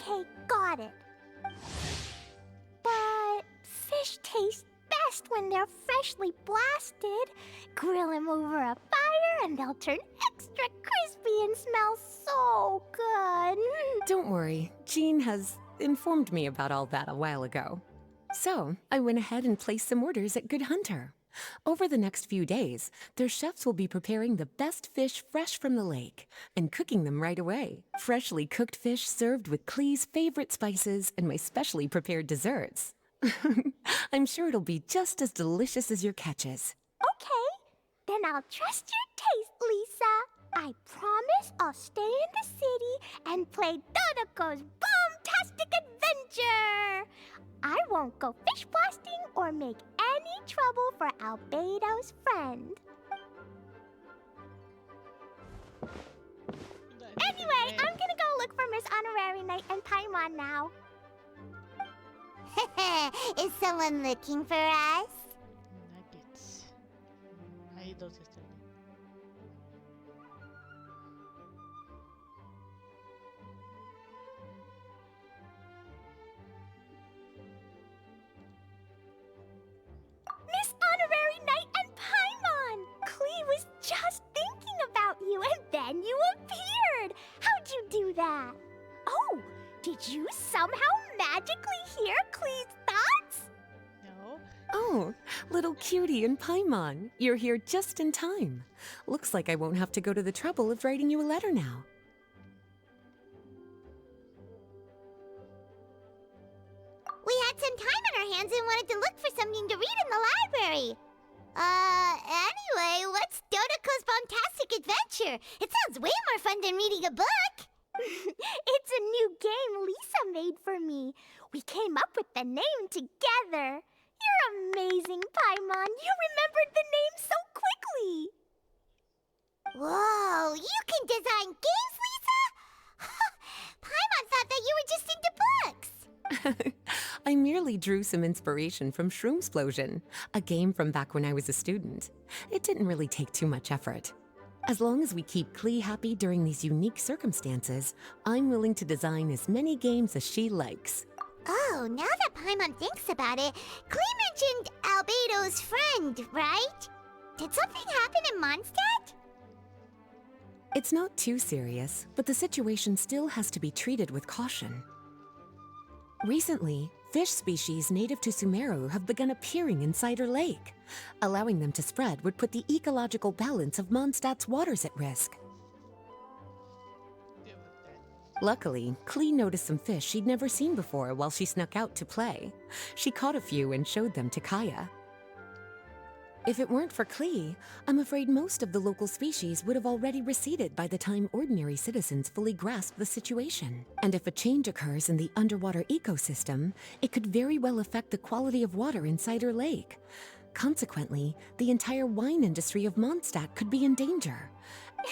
Okay, got it. But fish taste best when they're freshly blasted. Grill them over a fire and they'll turn extra crispy and smell so good. Don't worry, Jean has informed me about all that a while ago. So, I went ahead and placed some orders at Good Hunter. Over the next few days, their chefs will be preparing the best fish fresh from the lake and cooking them right away. Freshly cooked fish served with Clee's favorite spices and my specially prepared desserts. I'm sure it'll be just as delicious as your catches. Okay, then I'll trust your taste, Lisa. I promise I'll stay in the city and play Dodoco's boom-tastic adventure. I won't go fish blasting or make any trouble for Albedo's friend. Anyway, I'm gonna go look for Miss Honorary Knight and Paimon now. Is someone looking for us? Nuggets. Ahí dos están. Miss Honorary Knight and Paimon! Klee was just thinking about you and then you appeared! How'd you do that? Oh, did you somehow magically hear Klee's thoughts? No. Oh, little cutie and Paimon, you're here just in time. Looks like I won't have to go to the trouble of writing you a letter now. We had some time on our hands and wanted to look for something to read in the library. Anyway, what's Dodoco's Bombastic Adventure? It sounds way more fun than reading a book. It's a new game Lisa made for me. We came up with the name together. You're amazing, Paimon. You remembered the name so quickly. Whoa, you can design games, Lisa? Paimon thought that you were just into books. I merely drew some inspiration from Shroomsplosion, a game from back when I was a student. It didn't really take too much effort. As long as we keep Klee happy during these unique circumstances, I'm willing to design as many games as she likes. Oh, now that Paimon thinks about it, Klee mentioned Albedo's friend, right? Did something happen in Mondstadt? It's not too serious, but the situation still has to be treated with caution. Recently, fish species native to Sumeru have begun appearing in Cider Lake. Allowing them to spread would put the ecological balance of Mondstadt's waters at risk. Deal with that. Luckily, Klee noticed some fish she'd never seen before while she snuck out to play. She caught a few and showed them to Kaya. If it weren't for Klee, I'm afraid most of the local species would have already receded by the time ordinary citizens fully grasp the situation. And if a change occurs in the underwater ecosystem, it could very well affect the quality of water in Cider Lake. Consequently, the entire wine industry of Mondstadt could be in danger. I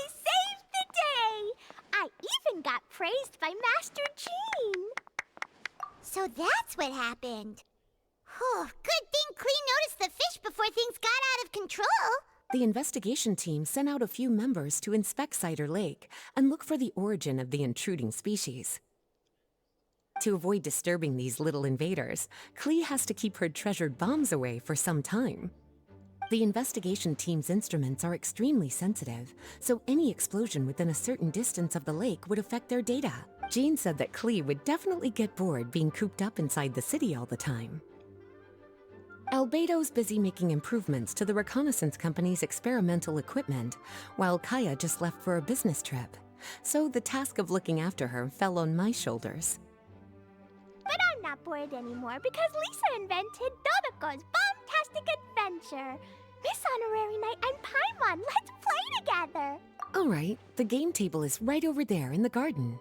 saved the day! I even got praised by Master Jean. So that's what happened. Whew, good thing Klee noticed the fish before things got out of control. The investigation team sent out a few members to inspect Cider Lake and look for the origin of the intruding species. To avoid disturbing these little invaders, Klee has to keep her treasured bombs away for some time. The investigation team's instruments are extremely sensitive, so any explosion within a certain distance of the lake would affect their data. Jean said that Klee would definitely get bored being cooped up inside the city all the time. Albedo's busy making improvements to the reconnaissance company's experimental equipment, while Kaya just left for a business trip. So the task of looking after her fell on my shoulders. But I'm not bored anymore because Lisa invented Dodoco's Bombastic Adventure. Miss Honorary Knight and Paimon, let's play together. All right, the game table is right over there in the garden.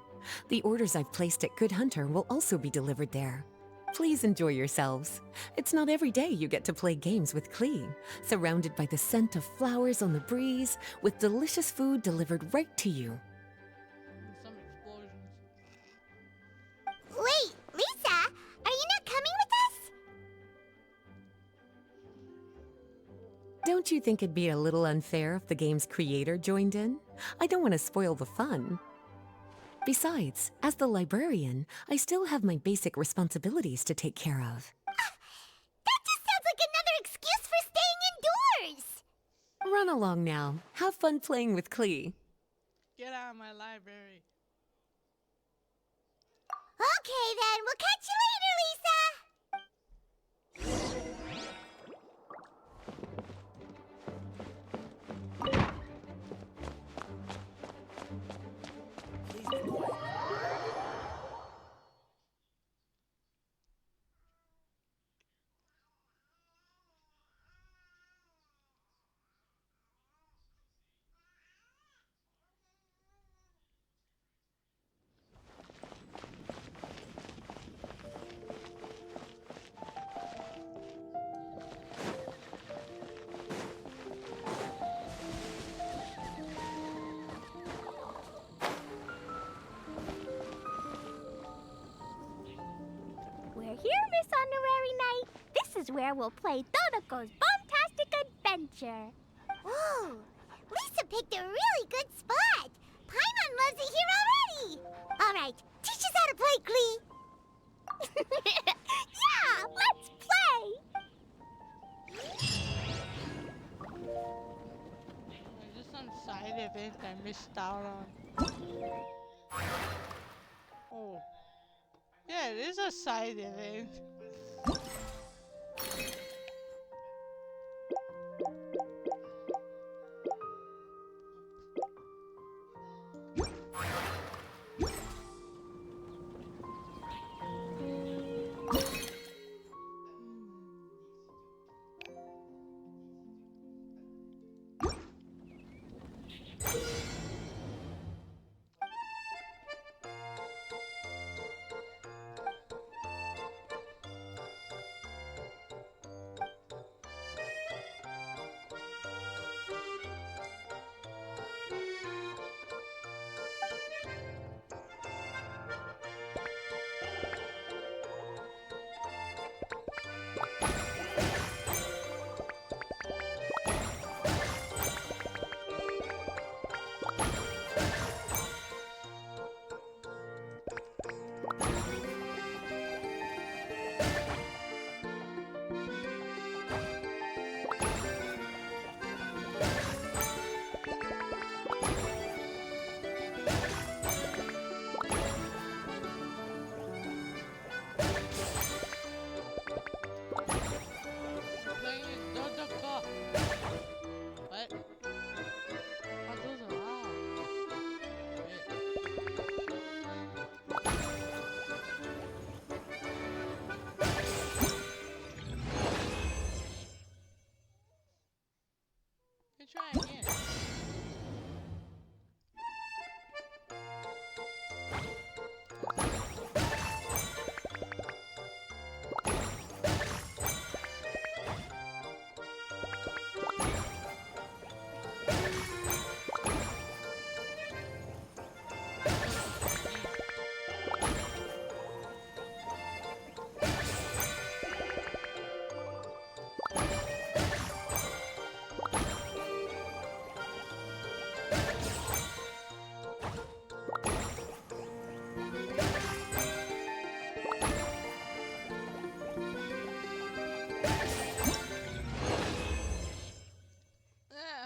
The orders I've placed at Good Hunter will also be delivered there. Please enjoy yourselves. It's not every day you get to play games with Klee, surrounded by the scent of flowers on the breeze, with delicious food delivered right to you. Some explosions. Wait, Lisa, are you not coming with us? Don't you think it'd be a little unfair if the game's creator joined in? I don't want to spoil the fun. Besides, as the librarian, I still have my basic responsibilities to take care of. That just sounds like another excuse for staying indoors! Run along now. Have fun playing with Klee. Get out of my library. Okay then, we'll catch you later, Lisa! We're here, Miss Honorary Knight. This is where we'll play Dodoco's Bombtastic Adventure. Ooh, Lisa picked a really good spot. Paimon loves it here already. All right, teach us how to play, Klee. Yeah, let's play! Is this some side event I missed out on? Oh. Yeah, it is a side event. What? Oh, those are Let's try again.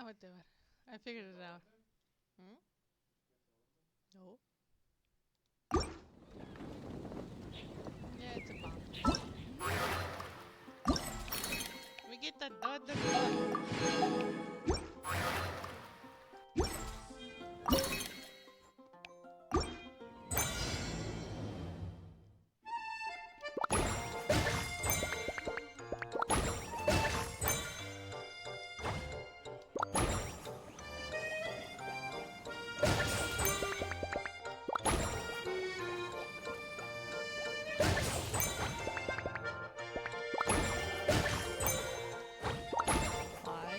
Whatever. I figured it out. Hmm? No. Yeah, it's a bomb. We get the Why?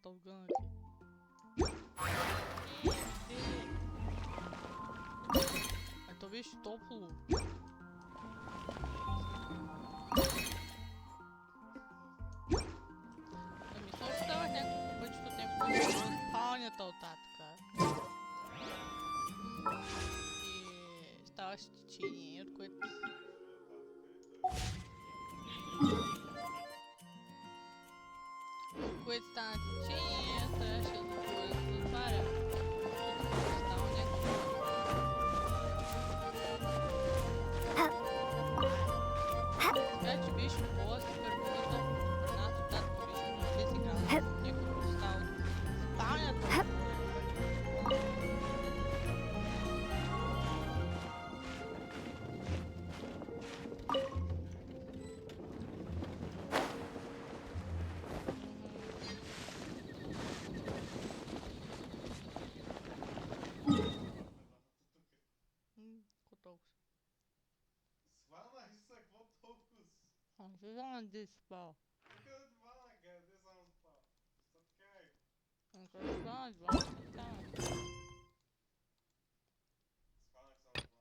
amount of gun aqui. Ai, tô bicho topo. Mi se ostao neko počtu tempo spavanja to tatka. I stava ščičinje od koje... Koje stava ščičinje, strašno koje se otvara. Stava neko... Skače bišu posti, pergunta, nato tatko bišu na blizi grada. Neko stava spavanja to. Kotoks. Svana Kotokus. Ze zijn dit spel. Ik kan het maken, dit is aan het spel. Is dat kijk? Ik kan het wel eens wel vertellen. Svana is aan het spel.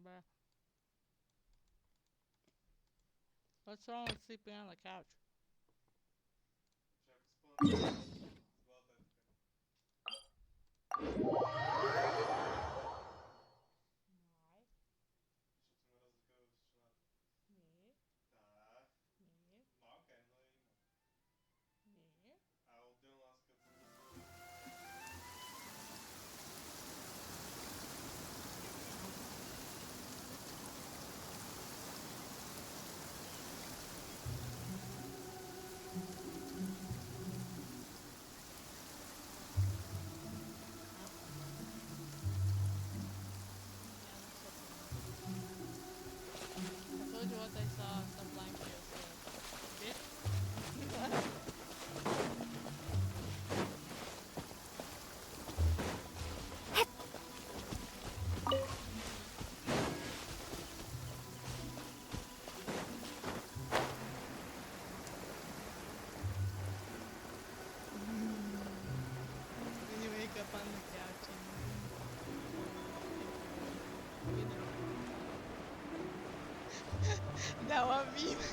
But what's wrong with sleeping on the couch? Heb ik gespannen. Het is wel tijd te kunnen. Nee, Is het maar als ik over slaap? nee, Ja. nee, Maar oké, nou iemand. nee. I'll do last good. I told you what I saw. Stop lying to yourself. Bitch. When you wake up on the couch and dá uma mima.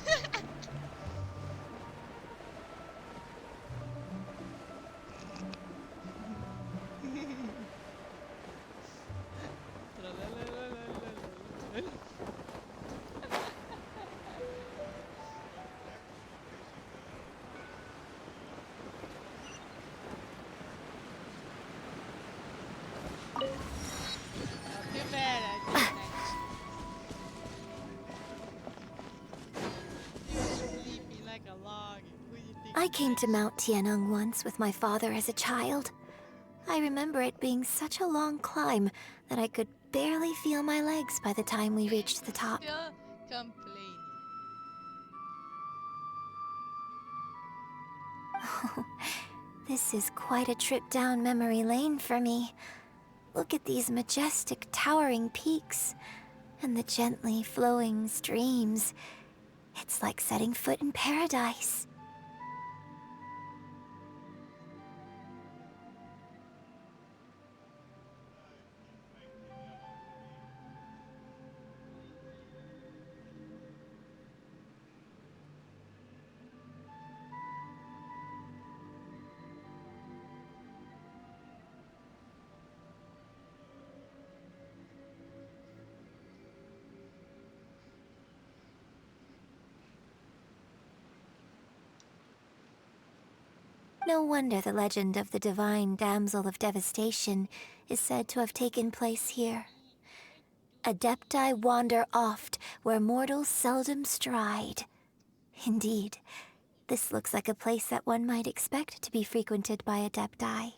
Primera, sleeping like a log. Who you think I you came to is? Mount Tianeng once with my father as a child. I remember it being such a long climb that I could barely feel my legs by the time we reached the top. Still complaining. This is quite a trip down memory lane for me. Look at these majestic, towering peaks and the gently flowing streams. It's like setting foot in paradise. No wonder the legend of the divine damsel of devastation is said to have taken place here. Adepti wander oft where mortals seldom stride. Indeed, this looks like a place that one might expect to be frequented by Adepti.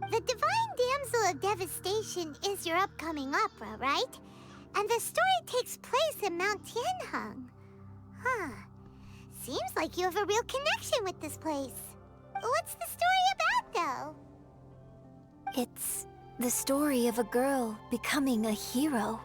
The Divine Damsel of Devastation is your upcoming opera, right? And the story takes place in Mount Tianheng. Huh. Seems like you have a real connection with this place. What's the story about, though? It's the story of a girl becoming a hero.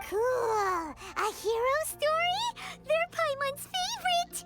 Cool! A hero story? They're Paimon's favorite!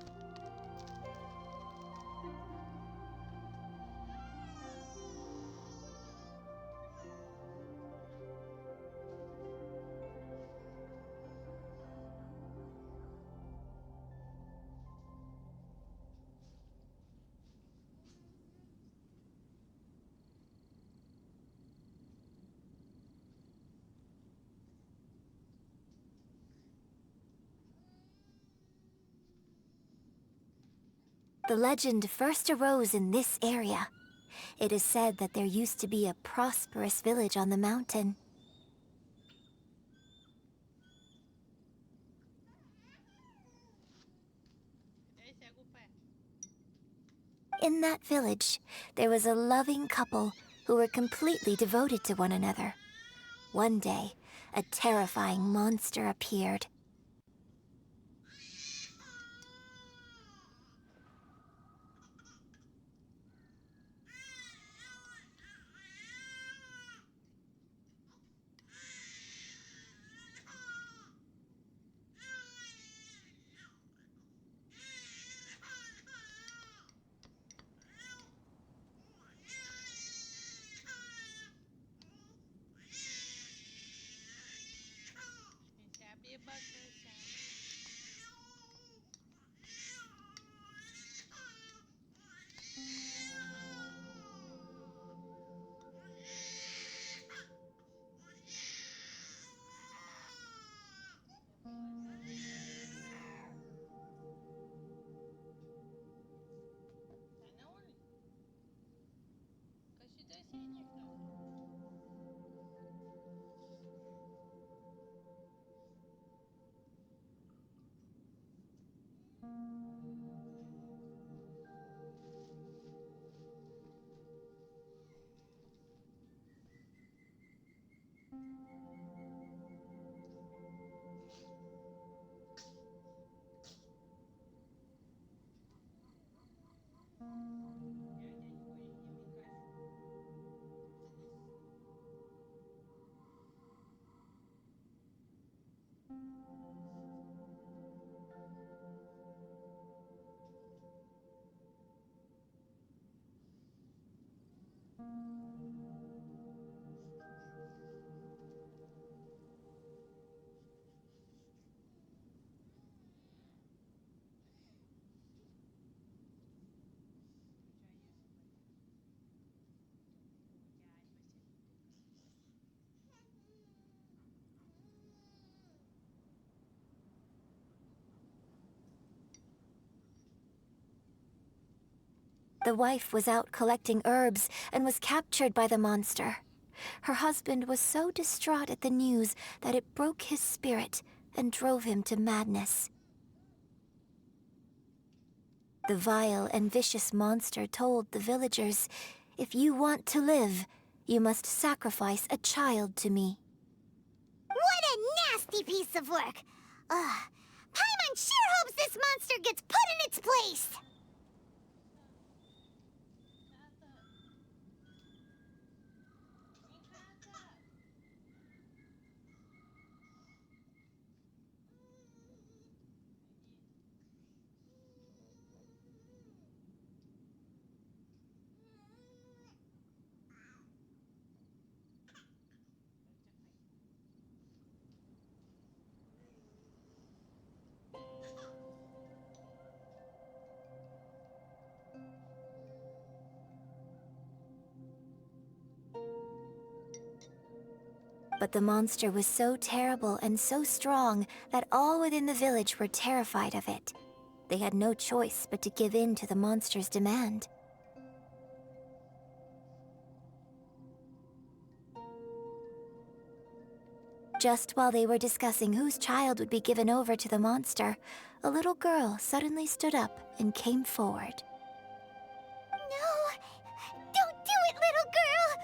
The legend first arose in this area. It is said that there used to be a prosperous village on the mountain. Daí segue o pé. In that village, there was a loving couple who were completely devoted to one another. One day, a terrifying monster appeared. Gente, é a Biba crescendo. Tá não, Oli? Kaçı da seni The wife was out collecting herbs and was captured by the monster. Her husband was so distraught at the news that it broke his spirit and drove him to madness. The vile and vicious monster told the villagers, "If you want to live, you must sacrifice a child to me." What a nasty piece of work! Ugh. Paimon sure hopes this monster gets put in its place! But the monster was so terrible and so strong that all within the village were terrified of it. They had no choice but to give in to the monster's demand. Just while they were discussing whose child would be given over to the monster, a little girl suddenly stood up and came forward. No! Don't do it, little girl!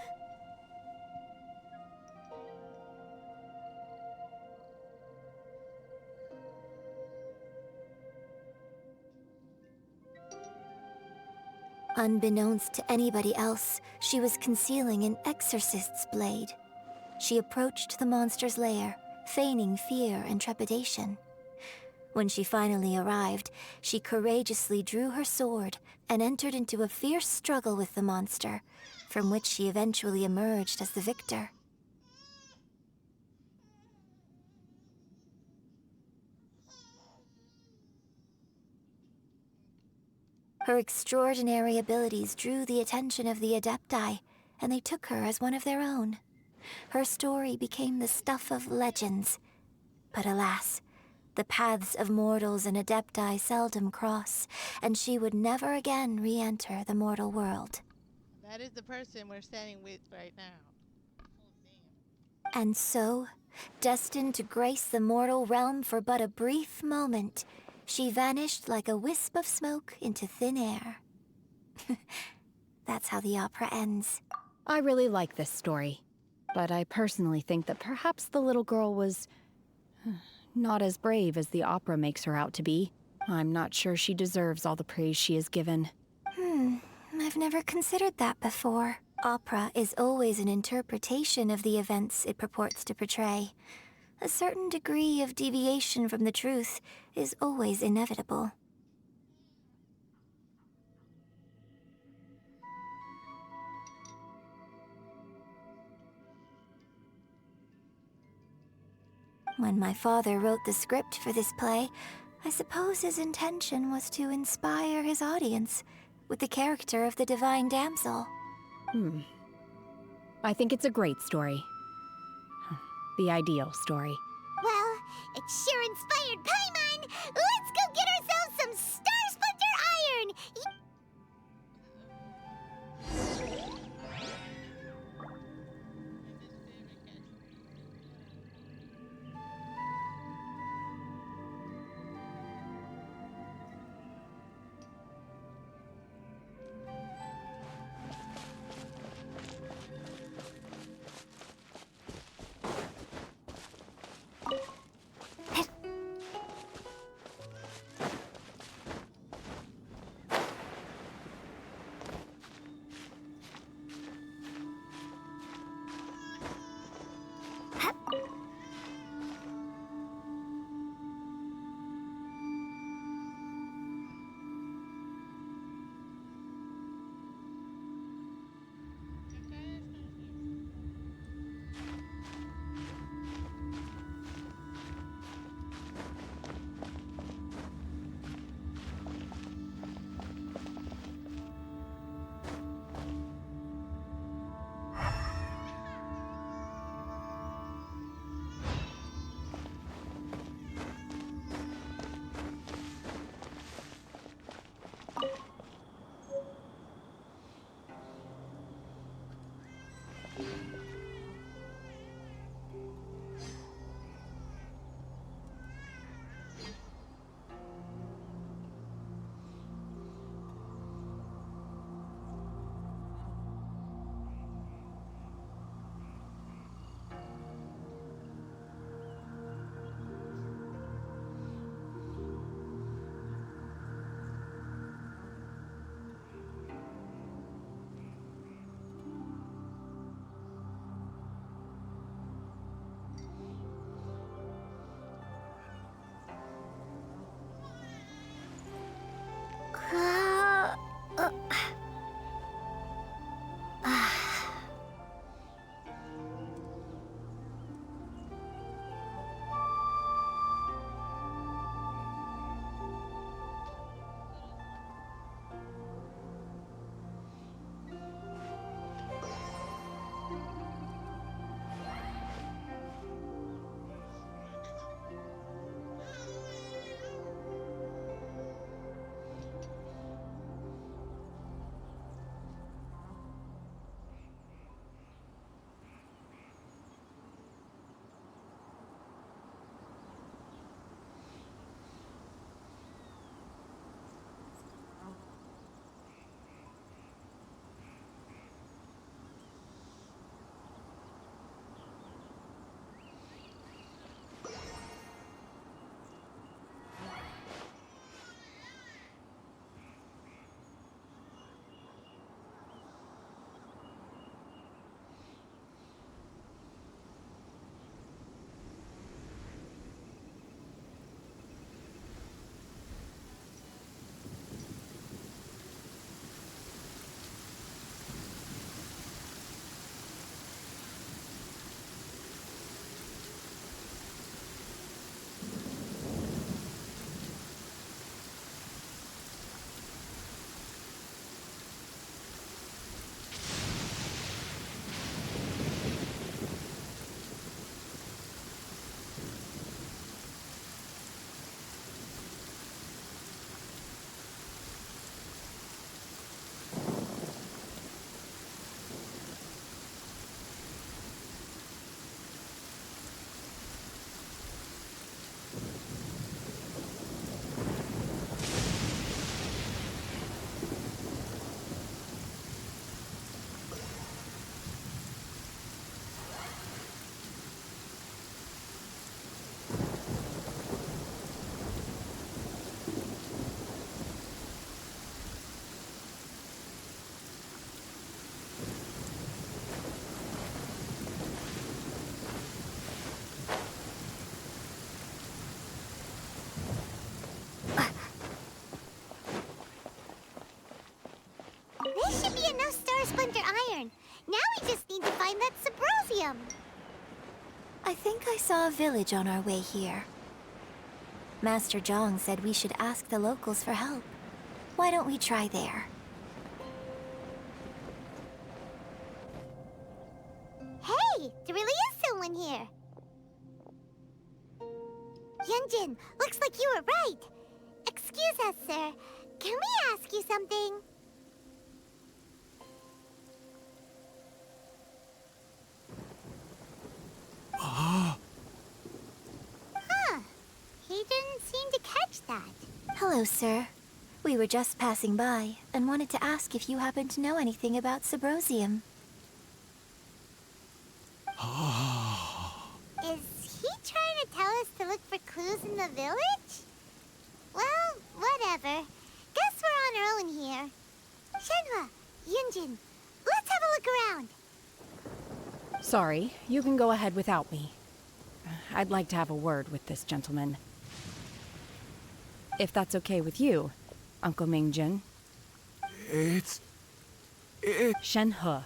Unbeknownst to anybody else, she was concealing an exorcist's blade. She approached the monster's lair, feigning fear and trepidation. When she finally arrived, she courageously drew her sword and entered into a fierce struggle with the monster, from which she eventually emerged as the victor. Her extraordinary abilities drew the attention of the Adepti, and they took her as one of their own. Her story became the stuff of legends. But alas, the paths of mortals and Adepti seldom cross, and she would never again re-enter the mortal world. That is the person we're standing with right now. Oh, damn. And so, destined to grace the mortal realm for but a brief moment, she vanished like a wisp of smoke into thin air. That's how the opera ends. I really like this story, but I personally think that perhaps the little girl was not as brave as the opera makes her out to be. I'm not sure she deserves all the praise she is given. I've never considered that before. Opera is always an interpretation of the events it purports to portray. A certain degree of deviation from the truth is always inevitable. When my father wrote the script for this play, I suppose his intention was to inspire his audience with the character of the divine damsel. I think it's a great story. The ideal story. Well, it sure inspired Paimon! Let's go get ourselves some Star Splinter Iron! splinter iron. Now we just need to find that Subrosium. I think I saw a village on our way here. Master Zhang said we should ask the locals for help. Why don't we try there? Hey, there really is someone here. Yunjin, looks like you were right. Excuse us, sir. Can we ask you something? Huh. He didn't seem to catch that. Hello, sir. We were just passing by and wanted to ask if you happen to know anything about Subrosium. Is he trying to tell us to look for clues in the village? Well, whatever. Guess we're on our own here. Shenhe, Yunjin, let's have a look around. Sorry, you can go ahead without me. I'd like to have a word with this gentleman. If that's okay with you, Uncle Mingjin. It's Shenhe.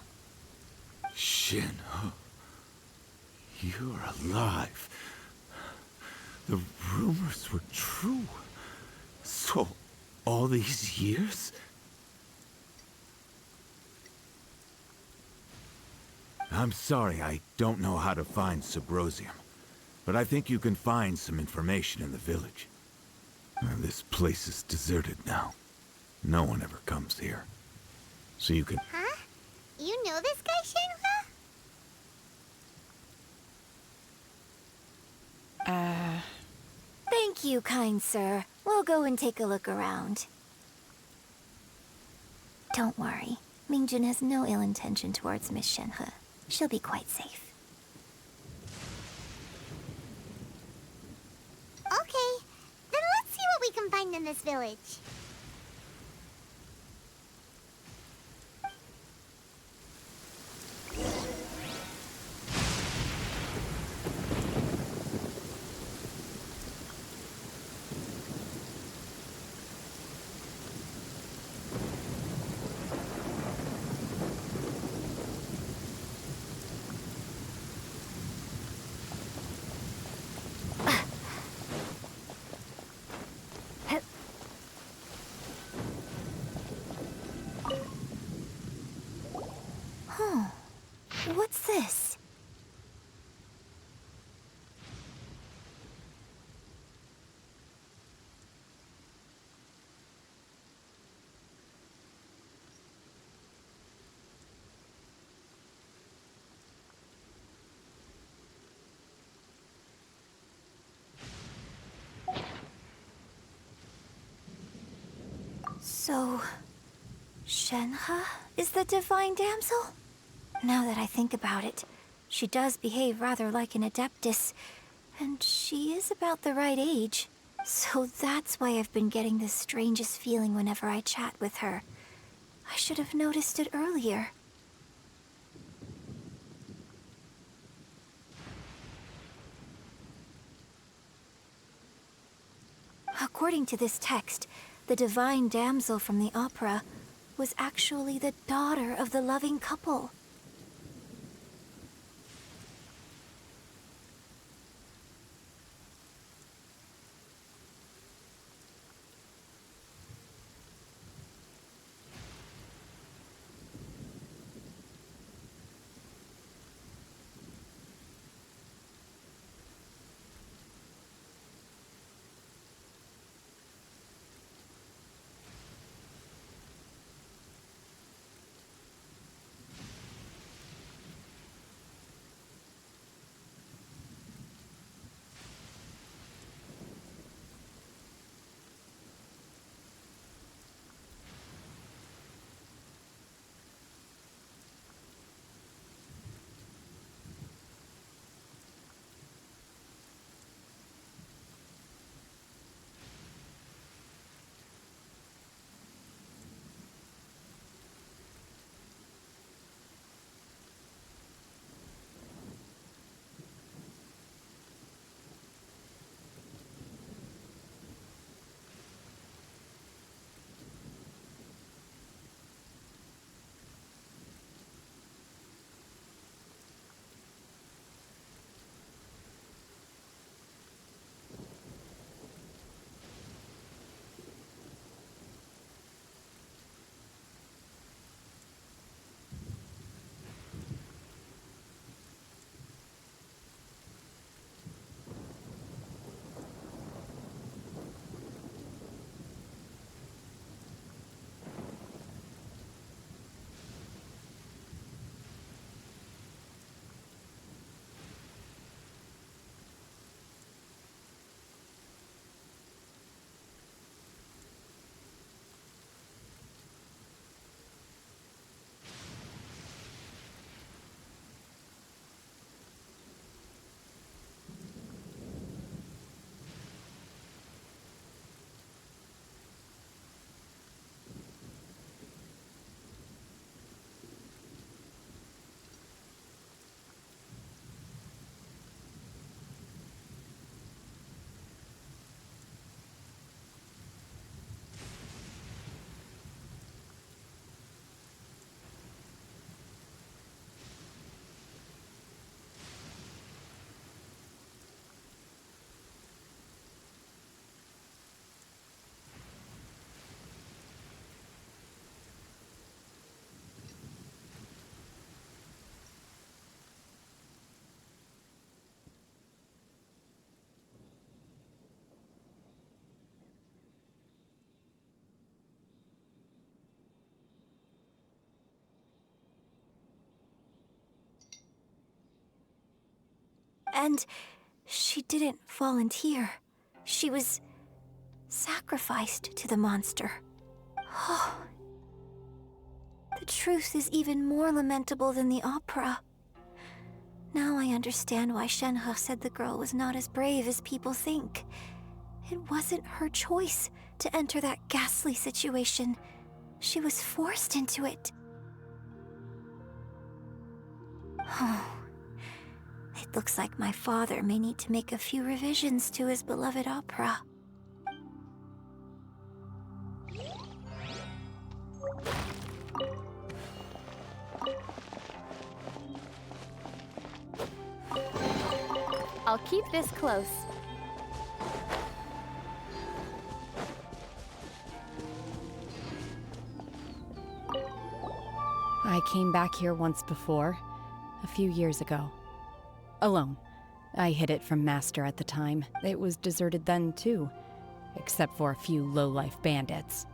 Shenhe. You're alive. The rumors were true. So, all these years? I'm sorry, I don't know how to find Subrosium. But I think you can find some information in the village. This place is deserted now. No one ever comes here. So you can... Huh? You know this guy, Shenhe? Thank you, kind sir. We'll go and take a look around. Don't worry. Mingjin has no ill intention towards Miss Shenhe. She'll be quite safe. Okay, then let's see what we can find in this village. What's this? So, Shenhe is the divine damsel? Now that I think about it, she does behave rather like an adeptus, and she is about the right age. So that's why I've been getting the strangest feeling whenever I chat with her. I should have noticed it earlier. According to this text, the divine damsel from the opera was actually the daughter of the loving couple. And she didn't volunteer. She was sacrificed to the monster. Oh. The truth is even more lamentable than the opera. Now I understand why Shenhe said the girl was not as brave as people think. It wasn't her choice to enter that ghastly situation. She was forced into it. Oh. It looks like my father may need to make a few revisions to his beloved opera. I'll keep this close. I came back here once before, a few years ago. Alone. I hid it from Master at the time. It was deserted then, too, except for a few low-life bandits.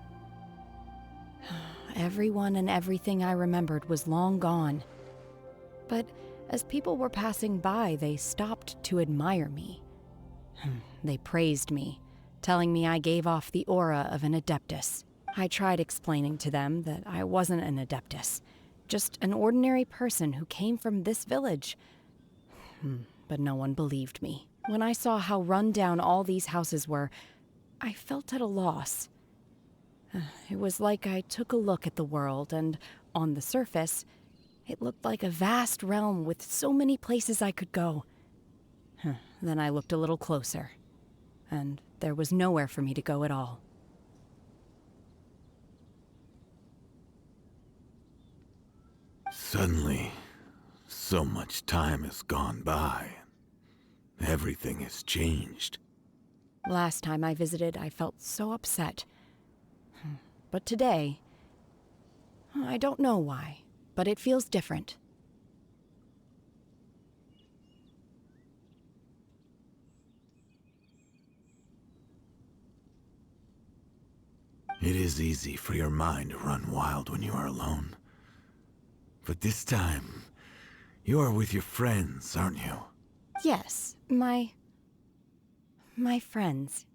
Everyone and everything I remembered was long gone. But as people were passing by, they stopped to admire me. They praised me, telling me I gave off the aura of an Adeptus. I tried explaining to them that I wasn't an Adeptus, just an ordinary person who came from this village. But no one believed me. When I saw how run down all these houses were, I felt at a loss. It was like I took a look at the world, and on the surface, it looked like a vast realm with so many places I could go. Then I looked a little closer, and there was nowhere for me to go at all. Suddenly, so much time has gone by. Everything has changed. Last time I visited, I felt so upset. But today, I don't know why, but it feels different. It is easy for your mind to run wild when you are alone. But this time, you are with your friends, aren't you? Yes, my friends.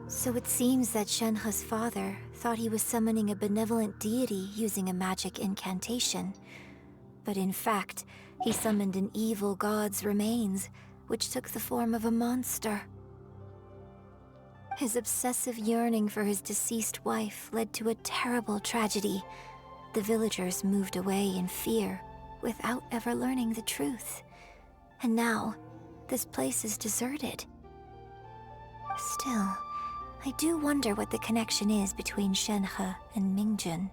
So it seems that Shenhe's father thought he was summoning a benevolent deity using a magic incantation. But in fact, he summoned an evil god's remains, which took the form of a monster. His obsessive yearning for his deceased wife led to a terrible tragedy. The villagers moved away in fear, without ever learning the truth. And now, this place is deserted. Still, I do wonder what the connection is between Shenhe and Mingjun.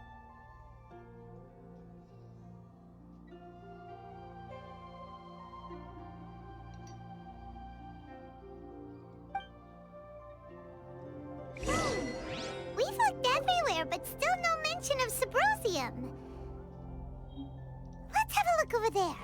We've looked everywhere, but still no mention of Subrosium. Let's have a look over there.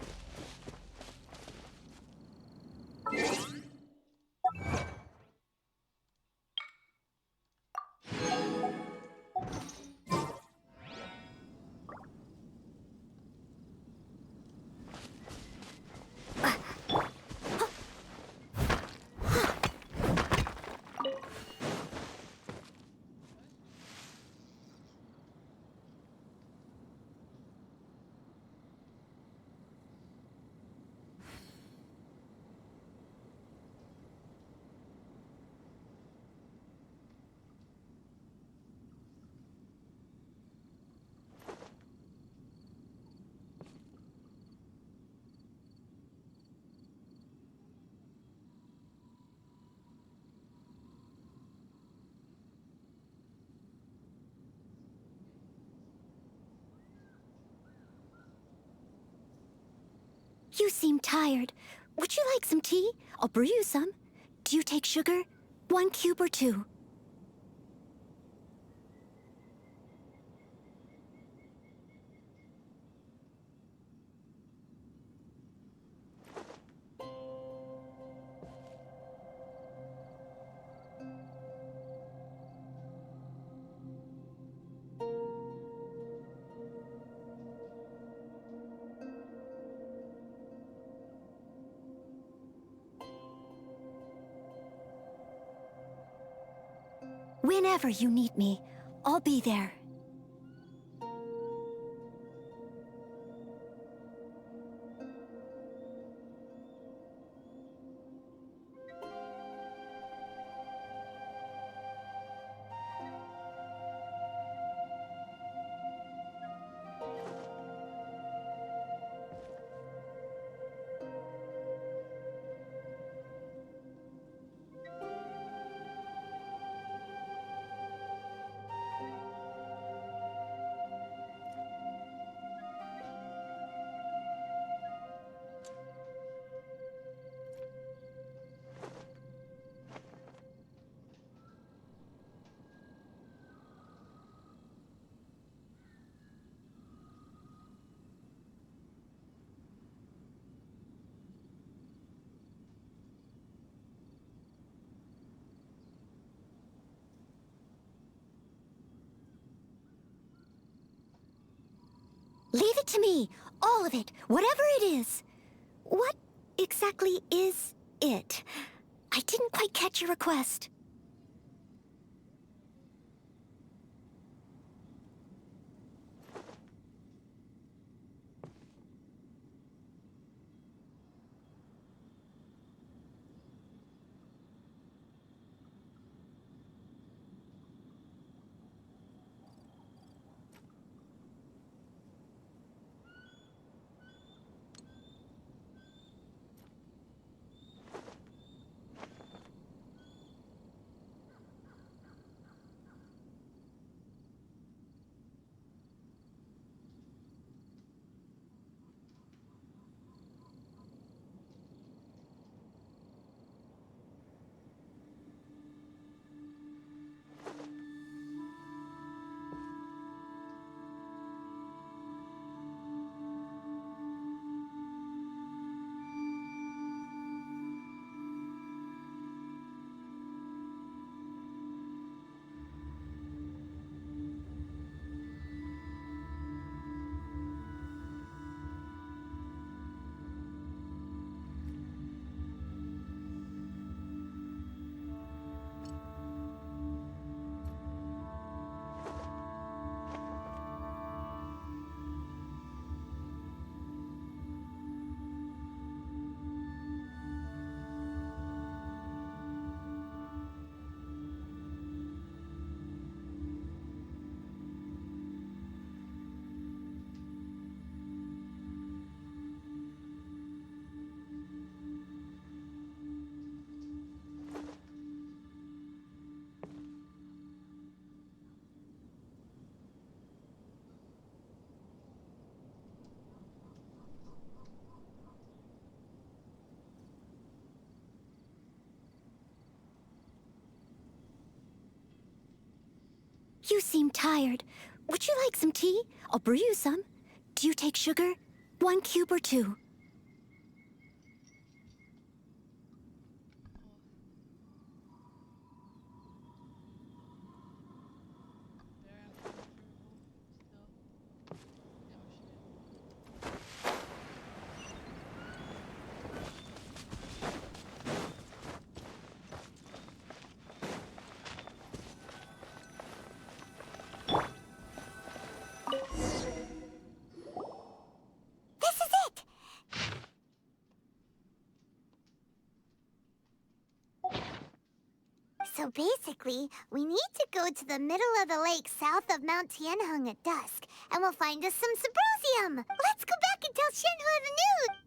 You seem tired. Would you like some tea? I'll brew you some. Do you take sugar? 1 cube or 2? Whenever you need me, I'll be there. Leave it to me. All of it. Whatever it is. What exactly is it? I didn't quite catch your request. You seem tired. Would you like some tea? I'll brew you some. Do you take sugar? 1 cube or 2? This is it! So basically, we need to go to the middle of the lake south of Mount Tianheng at dusk, and we'll find us some Subrosium! Let's go back and tell Shenhe the news!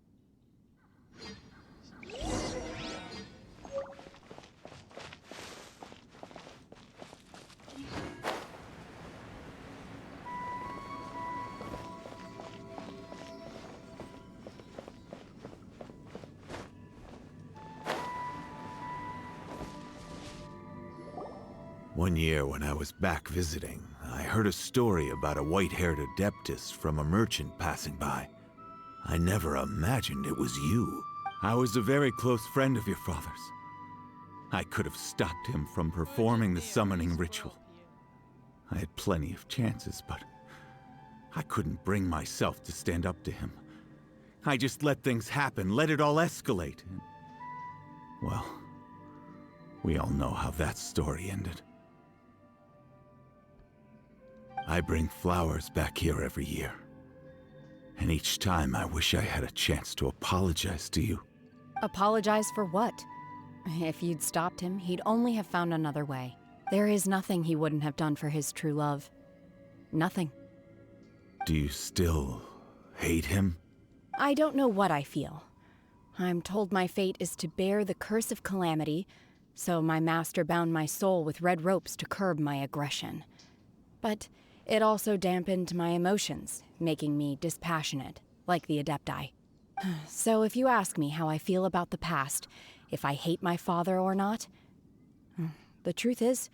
One year when I was back visiting, I heard a story about a white-haired adeptus from a merchant passing by. I never imagined it was you. I was a very close friend of your father's. I could have stopped him from performing the summoning ritual. I had plenty of chances, but I couldn't bring myself to stand up to him. I just let things happen, let it all escalate. And, well, we all know how that story ended. I bring flowers back here every year. And each time I wish I had a chance to apologize to you. Apologize for what? If you'd stopped him, he'd only have found another way. There is nothing he wouldn't have done for his true love. Nothing. Do you still hate him? I don't know what I feel. I'm told my fate is to bear the curse of calamity, so my master bound my soul with red ropes to curb my aggression. But it also dampened my emotions, making me dispassionate, like the Adepti. So if you ask me how I feel about the past, if I hate my father or not, the truth is,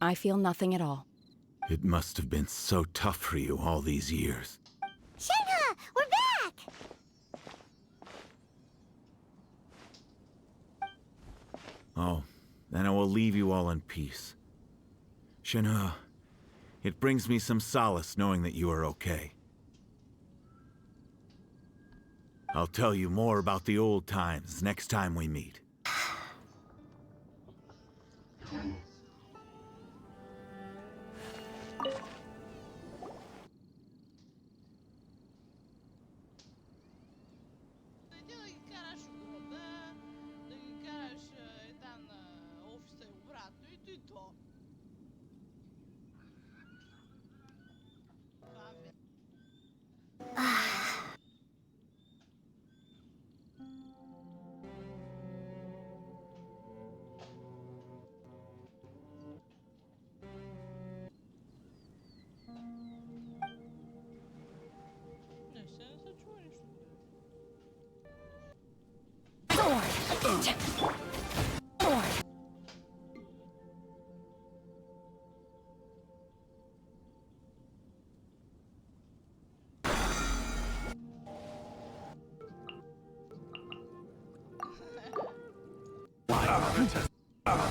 I feel nothing at all. It must have been so tough for you all these years. Shenhe, we're back! Oh, then I will leave you all in peace. Shenhe, it brings me some solace knowing that you are okay. I'll tell you more about the old times next time we meet. Neki garaż u grobe, neki garaż tam ofise u bratu I to je to.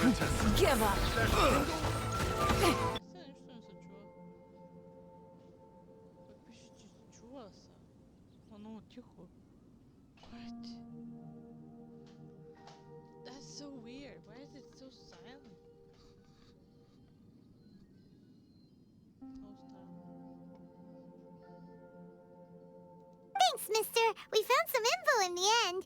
Ne, sen sačuvaš. Give up! Sen što ne sačuva? Kako piše ti sačuvala sam? Ono, tiho. What? That's so weird. Why is it so silent? Thanks, mister. We found some info in the end.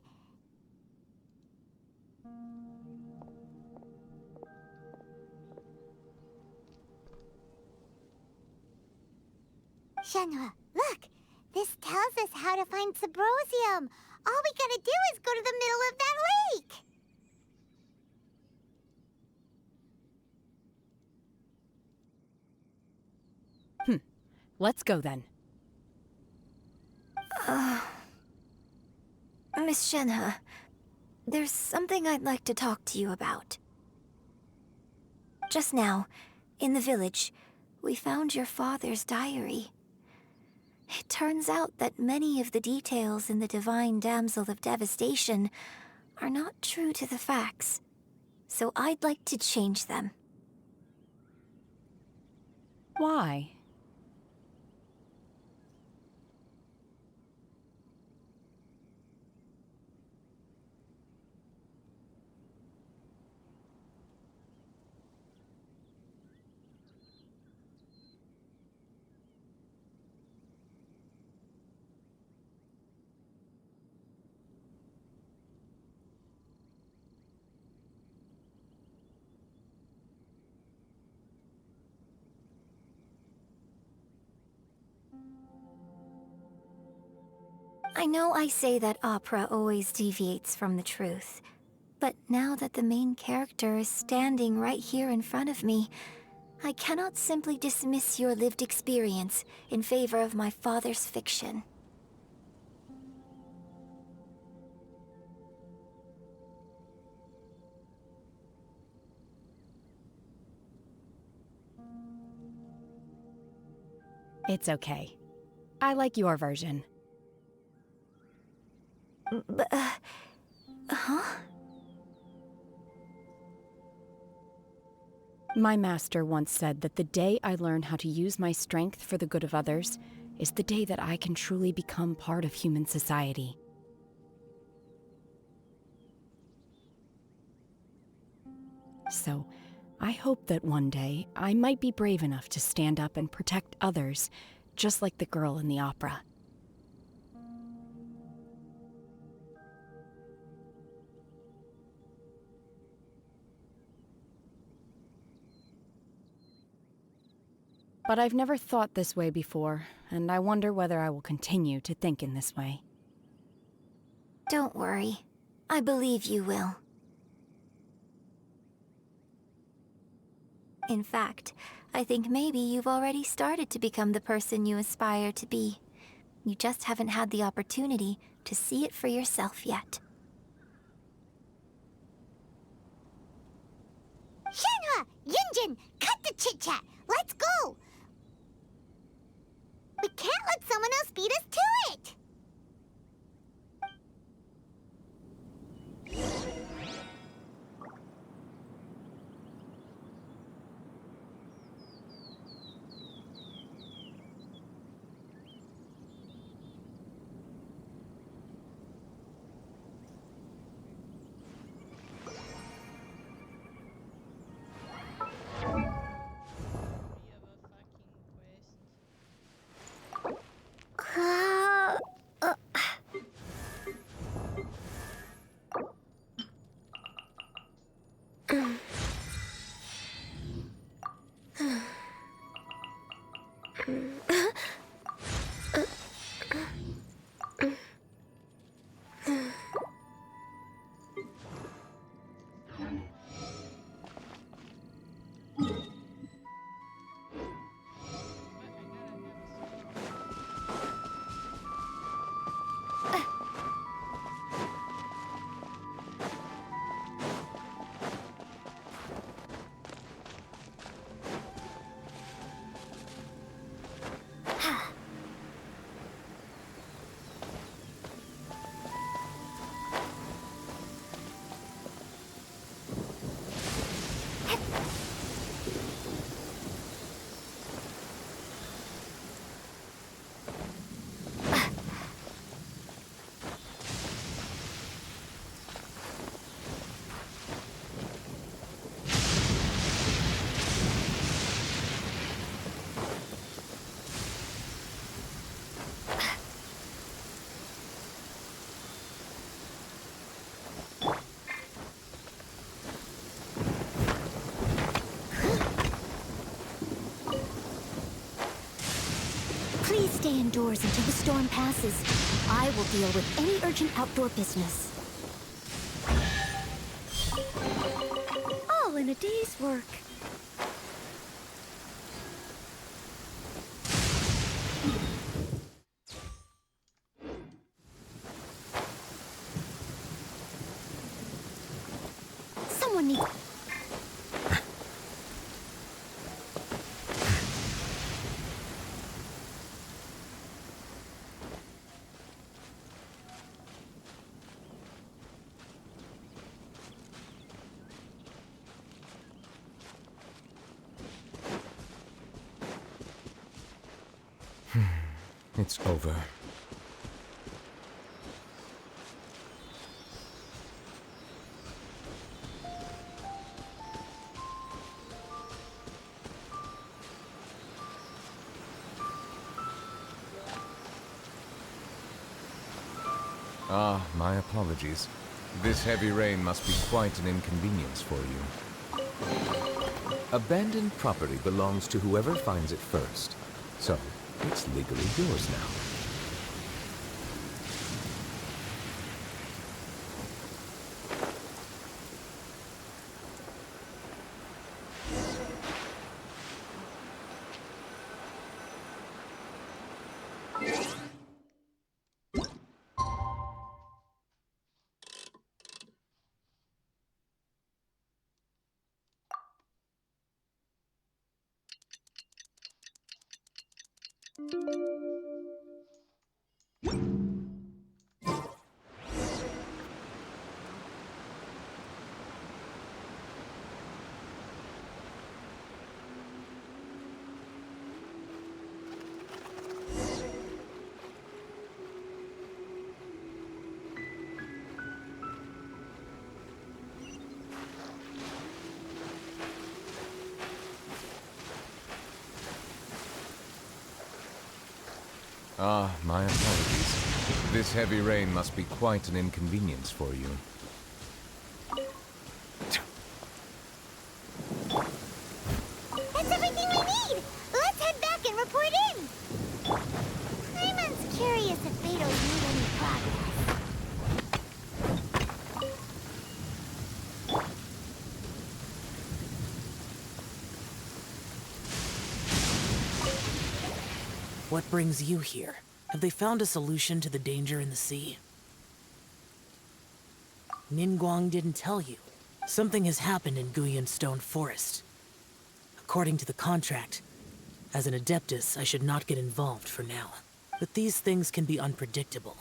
Shenhe, look! This tells us how to find Subrosium. All we gotta do is go to the middle of that lake. Let's go then. Miss Shenhe, there's something I'd like to talk to you about. Just now, in the village, we found your father's diary. It turns out that many of the details in the Divine Damsel of Devastation are not true to the facts, so I'd like to change them. Why? I know I say that opera always deviates from the truth, but now that the main character is standing right here in front of me, I cannot simply dismiss your lived experience in favor of my father's fiction. It's okay. I like your version. But, huh? My master once said that the day I learn how to use my strength for the good of others is the day that I can truly become part of human society. So, I hope that one day I might be brave enough to stand up and protect others, just like the girl in the opera. But I've never thought this way before, and I wonder whether I will continue to think in this way. Don't worry. I believe you will. In fact, I think maybe you've already started to become the person you aspire to be. You just haven't had the opportunity to see it for yourself yet. Shenhe! Yunjin! Cut the chit-chat! Let's go! We can't let someone else beat us to it! We have a fucking quest. Please stay indoors until the storm passes. I will deal with any urgent outdoor business. All in a day's work. Someone needs... It's over. Ah, my apologies. This heavy rain must be quite an inconvenience for you. Abandoned property belongs to whoever finds it first. So, it's legally yours now. Ah, my apologies. This heavy rain must be quite an inconvenience for you. That's everything we need! Let's head back and report in! Raymon's curious if Beto's made any progress. What brings you here? Have they found a solution to the danger in the sea? Ningguang didn't tell you. Something has happened in Guyan Stone Forest. According to the contract, as an Adeptus, I should not get involved for now. But these things can be unpredictable.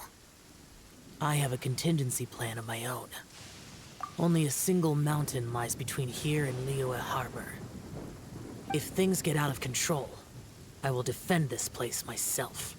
I have a contingency plan of my own. Only a single mountain lies between here and Liyue Harbor. If things get out of control, I will defend this place myself.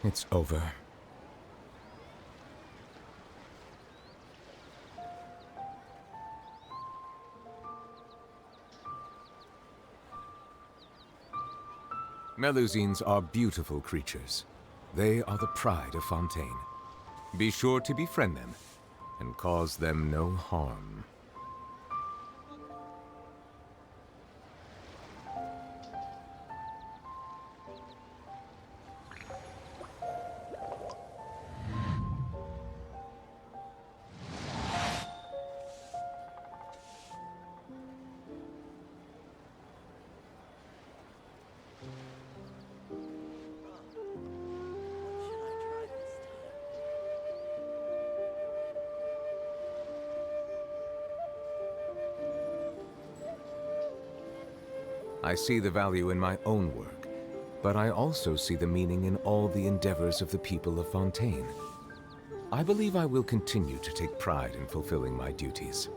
It's over. Melusines are beautiful creatures. They are the pride of Fontaine. Be sure to befriend them and cause them no harm. I see the value in my own work, but I also see the meaning in all the endeavors of the people of Fontaine. I believe I will continue to take pride in fulfilling my duties.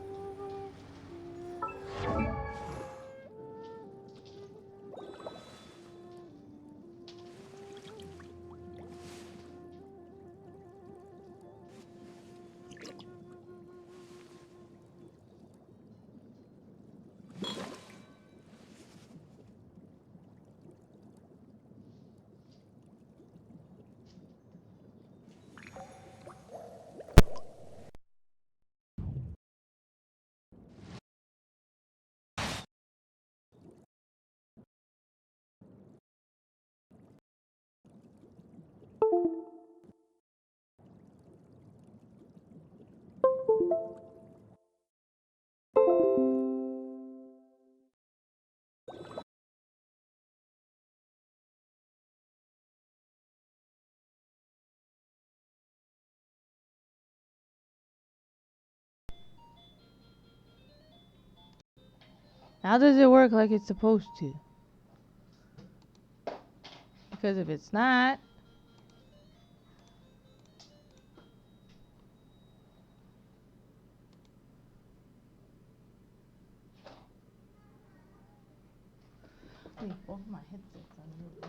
How does it work like it's supposed to? Because if it's not, wait, both my headsets on mute.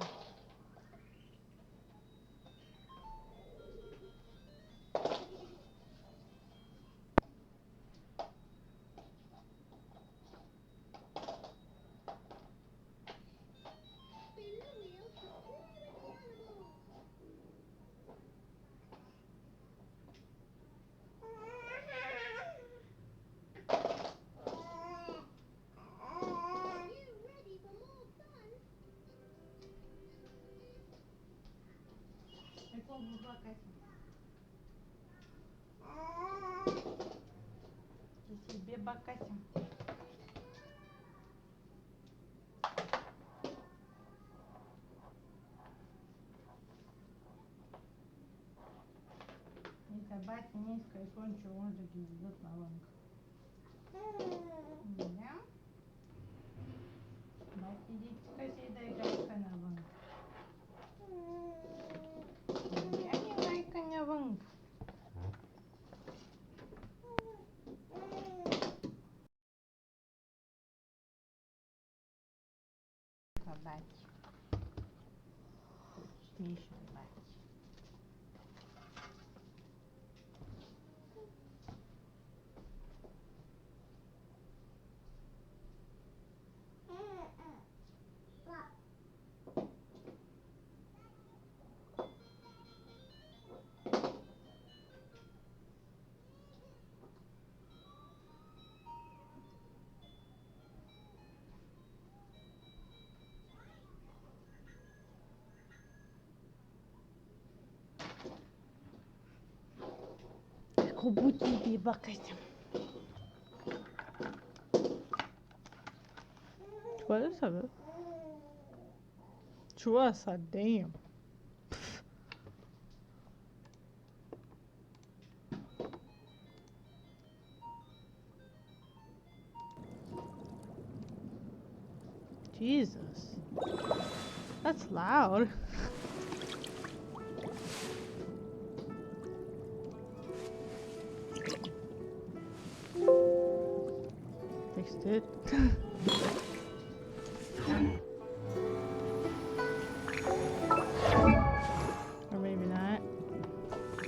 Тебе бакасим. Это батя низкая кончу, он таки идет на ланг. Да? Батя дитька седай гайка на ланг. Я не гайка на ланг. Kubuti bir bakayım. What is it? Chuasa, damn. Jesus. That's loud. Fixed it. Or maybe not.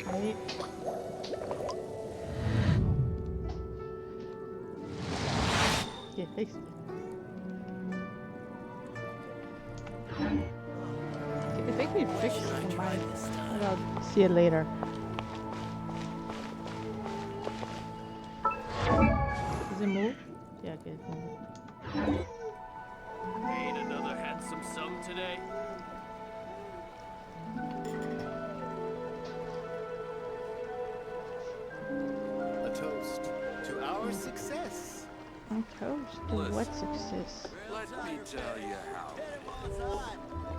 Right? Yeah, fixed it. If they can fix it, I'll see it later. Does it move? Yeah, okay, it's moving. Ain't another handsome sum today? A toast to our success. I'm toast. To what success? Let me tell you how.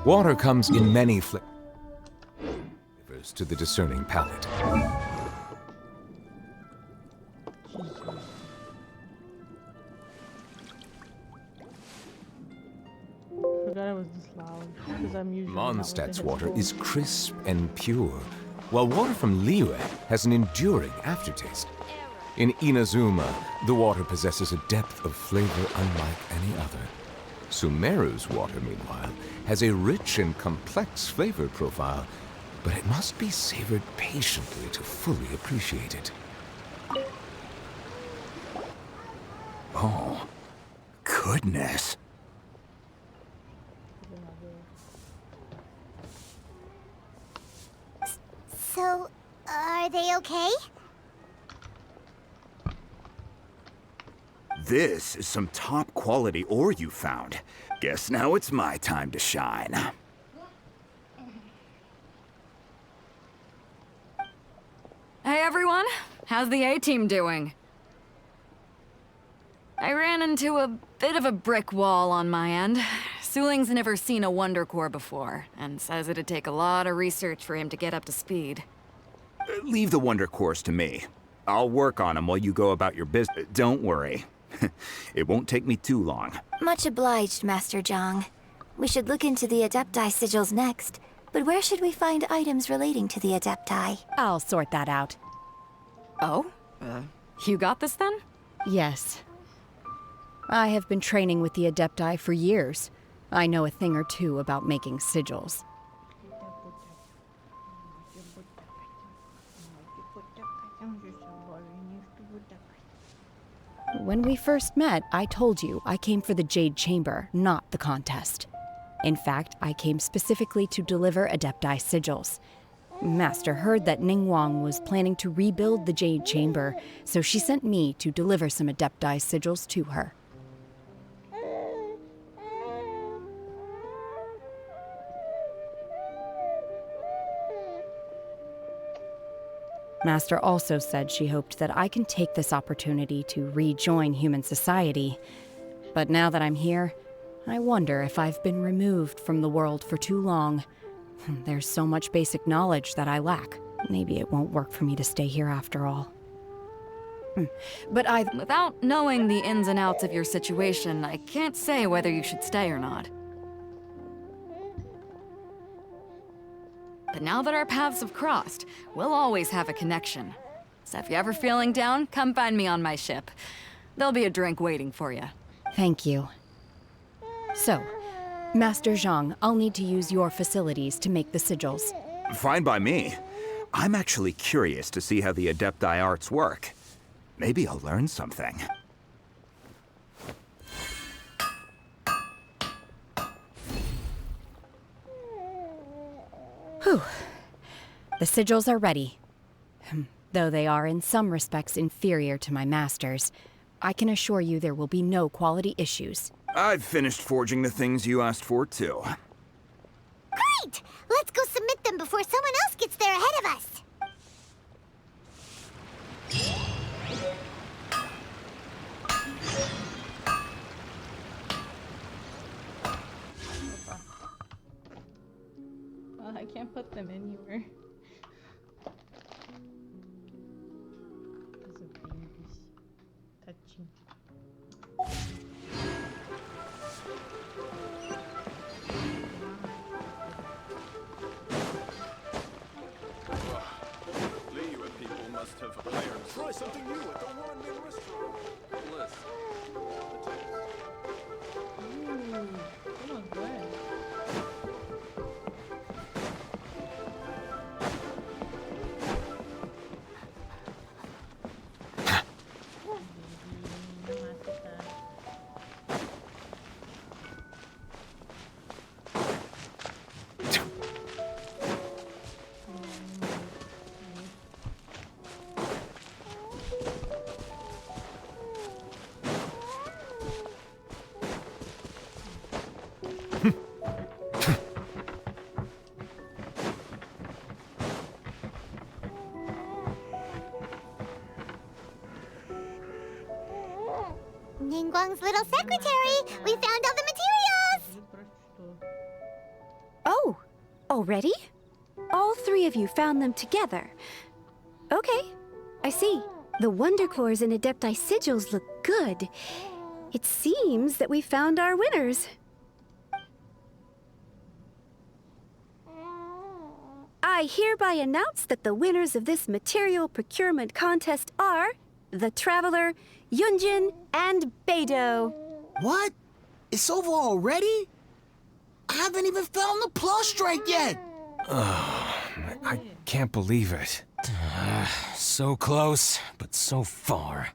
Water comes in many flavors to the discerning palate. Forgot it was this loud because I'm usually not with the Mondstadt's water headphones. is crisp and pure, while water from Liyue has an enduring aftertaste. In Inazuma, the water possesses a depth of flavor unlike any other. Sumeru's water, meanwhile, has a rich and complex flavor profile, but it must be savored patiently to fully appreciate it. Oh, goodness. So, are they okay? This is some top quality ore you found. Guess now it's my time to shine. Hey everyone, how's the A-team doing? I ran into a bit of a brick wall on my end. Suling's never seen a Wonder Core before, and says it'd take a lot of research for him to get up to speed. Leave the wonder cores to me. I'll work on them while you go about your business. Don't worry. It won't take me too long. Much obliged, Master Zhang. We should look into the Adepti sigils next. But where should we find items relating to the Adepti? I'll sort that out. Oh? You got this then? Yes. I have been training with the Adepti for years. I know a thing or two about making sigils. When we first met, I told you I came for the Jade Chamber, not the contest. In fact, I came specifically to deliver Adepti sigils. Master heard that Ningguang was planning to rebuild the Jade Chamber, so she sent me to deliver some Adepti sigils to her. Master also said she hoped that I can take this opportunity to rejoin human society. But now that I'm here, I wonder if I've been removed from the world for too long. There's so much basic knowledge that I lack. Maybe it won't work for me to stay here after all. But Without knowing the ins and outs of your situation, I can't say whether you should stay or not. But now that our paths have crossed, we'll always have a connection. So if you're ever feeling down, come find me on my ship. There'll be a drink waiting for you. Thank you. So, Master Zhang, I'll need to use your facilities to make the sigils. Fine by me. I'm actually curious to see how the Adepti arts work. Maybe I'll learn something. Whew. The sigils are ready. Though they are in some respects inferior to my master's, I can assure you there will be no quality issues. I've finished forging the things you asked for, too. Great! Let's go submit them before someone else gets there ahead of us. Well, I can't put them anywhere. Because of babies touching. Liyue people must have hired. Try something new at the one-man restaurant. Bliss. Ooh, that was good. Ningguang's little secretary! We found all the materials! Oh, already? All three of you found them together. Okay, I see. The Wonder Cores and Adepti sigils look good. It seems that we found our winners. I hereby announce that the winners of this material procurement contest are the Traveler, Yunjin, and Beidou. What? It's over already? I haven't even found the plus strike yet! I can't believe it. So close, but so far.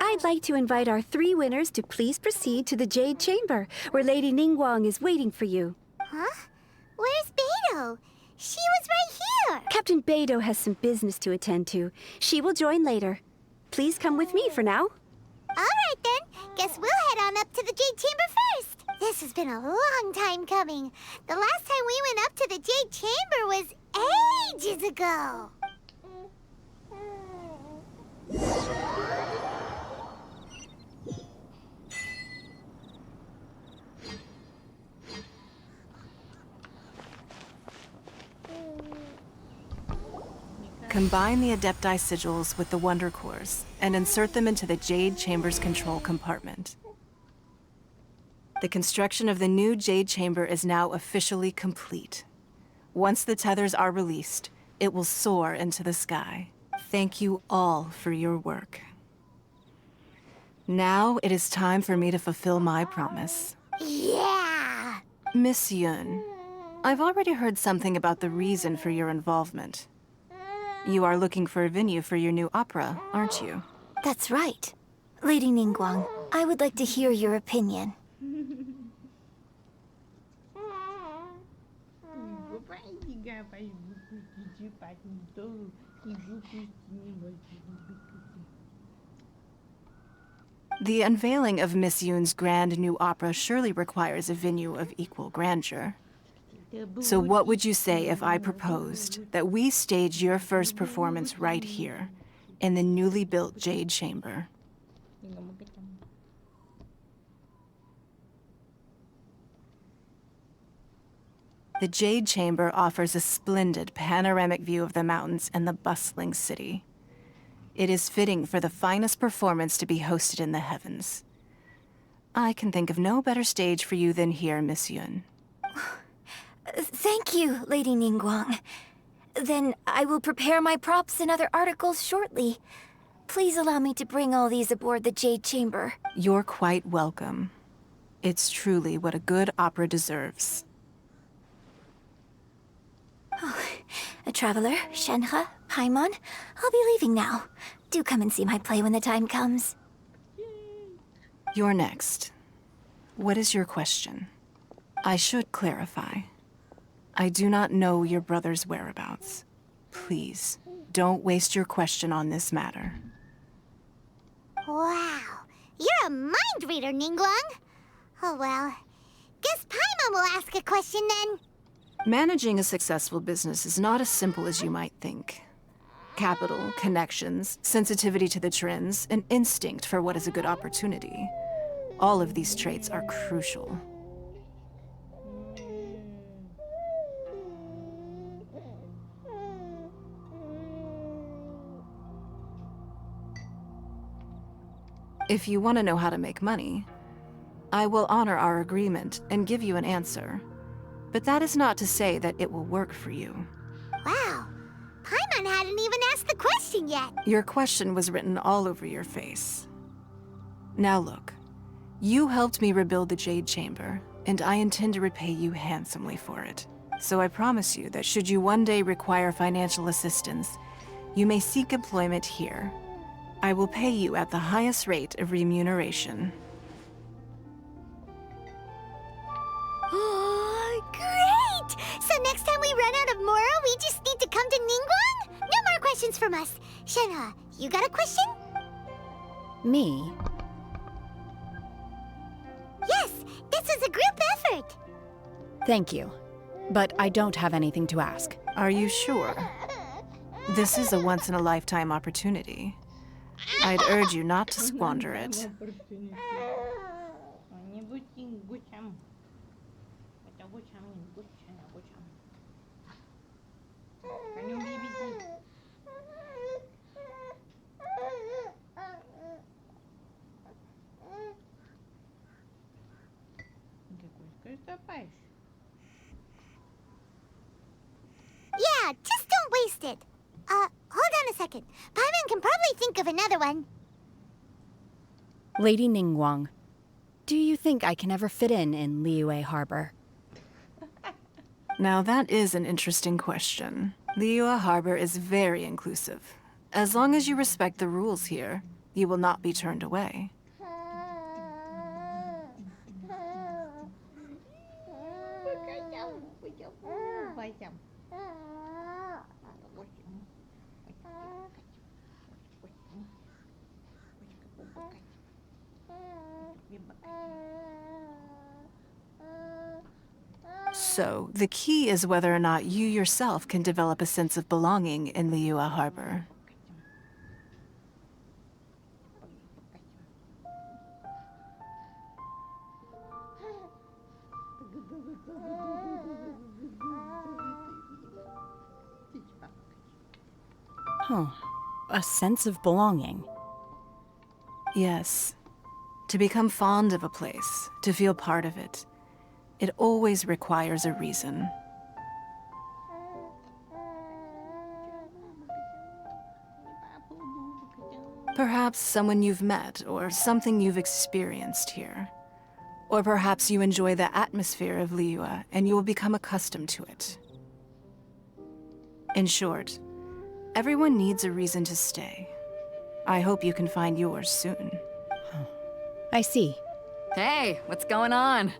I'd like to invite our three winners to please proceed to the Jade Chamber, where Lady Ningguang is waiting for you. Huh? Where's Beidou? She was right here! Captain Beidou has some business to attend to. She will join later. Please come with me for now. Alright then, guess we'll head on up to the Jade Chamber first. This has been a long time coming. The last time we went up to the Jade Chamber was ages ago. Combine the Adepti sigils with the Wonder Cores and insert them into the Jade Chamber's control compartment. The construction of the new Jade Chamber is now officially complete. Once the tethers are released, it will soar into the sky. Thank you all for your work. Now it is time for me to fulfill my promise. Yeah! Miss Yun, I've already heard something about the reason for your involvement. You are looking for a venue for your new opera, aren't you? That's right. Lady Ningguang, I would like to hear your opinion. The unveiling of Miss Yun's grand new opera surely requires a venue of equal grandeur. So what would you say if I proposed that we stage your first performance right here, in the newly built Jade Chamber? The Jade Chamber offers a splendid panoramic view of the mountains and the bustling city. It is fitting for the finest performance to be hosted in the heavens. I can think of no better stage for you than here, Miss Yun. Thank you, Lady Ningguang. Then I will prepare my props and other articles shortly. Please allow me to bring all these aboard the Jade Chamber. You're quite welcome. It's truly what a good opera deserves. A traveler, Shenhe, Paimon, I'll be leaving now. Do come and see my play when the time comes. You're next. What is your question? I should clarify. I do not know your brother's whereabouts. Please, don't waste your question on this matter. Wow, you're a mind reader, Ningguang. Oh well, guess Paimon will ask a question then. Managing a successful business is not as simple as you might think. Capital, connections, sensitivity to the trends, and instinct for what is a good opportunity. All of these traits are crucial. If you want to know how to make money, I will honor our agreement and give you an answer. But that is not to say that it will work for you. Wow, Paimon hadn't even asked the question yet. Your question was written all over your face. Now look, you helped me rebuild the Jade Chamber, and I intend to repay you handsomely for it. So I promise you that should you one day require financial assistance, you may seek employment here. I will pay you at the highest rate of remuneration. Oh, great! So next time we run out of Moro, we just need to come to Ningguang? No more questions from us. Shenhe, you got a question? Me? Yes, this is a group effort. Thank you. But I don't have anything to ask. Are you sure? This is a once-in-a-lifetime opportunity. I'd urge you not to squander it. Yeah, just don't waste it. Hold on a second. Paimon can probably think of another one. Lady Ningguang, do you think I can ever fit in Liyue Harbor? Now that is an interesting question. Liyue Harbor is very inclusive. As long as you respect the rules here, you will not be turned away. So, the key is whether or not you yourself can develop a sense of belonging in Liyue Harbor. Huh. A sense of belonging. Yes. To become fond of a place, to feel part of it, it always requires a reason. Perhaps someone you've met, or something you've experienced here. Or perhaps you enjoy the atmosphere of Liyue, and you will become accustomed to it. In short, everyone needs a reason to stay. I hope you can find yours soon. I see. Hey, what's going on?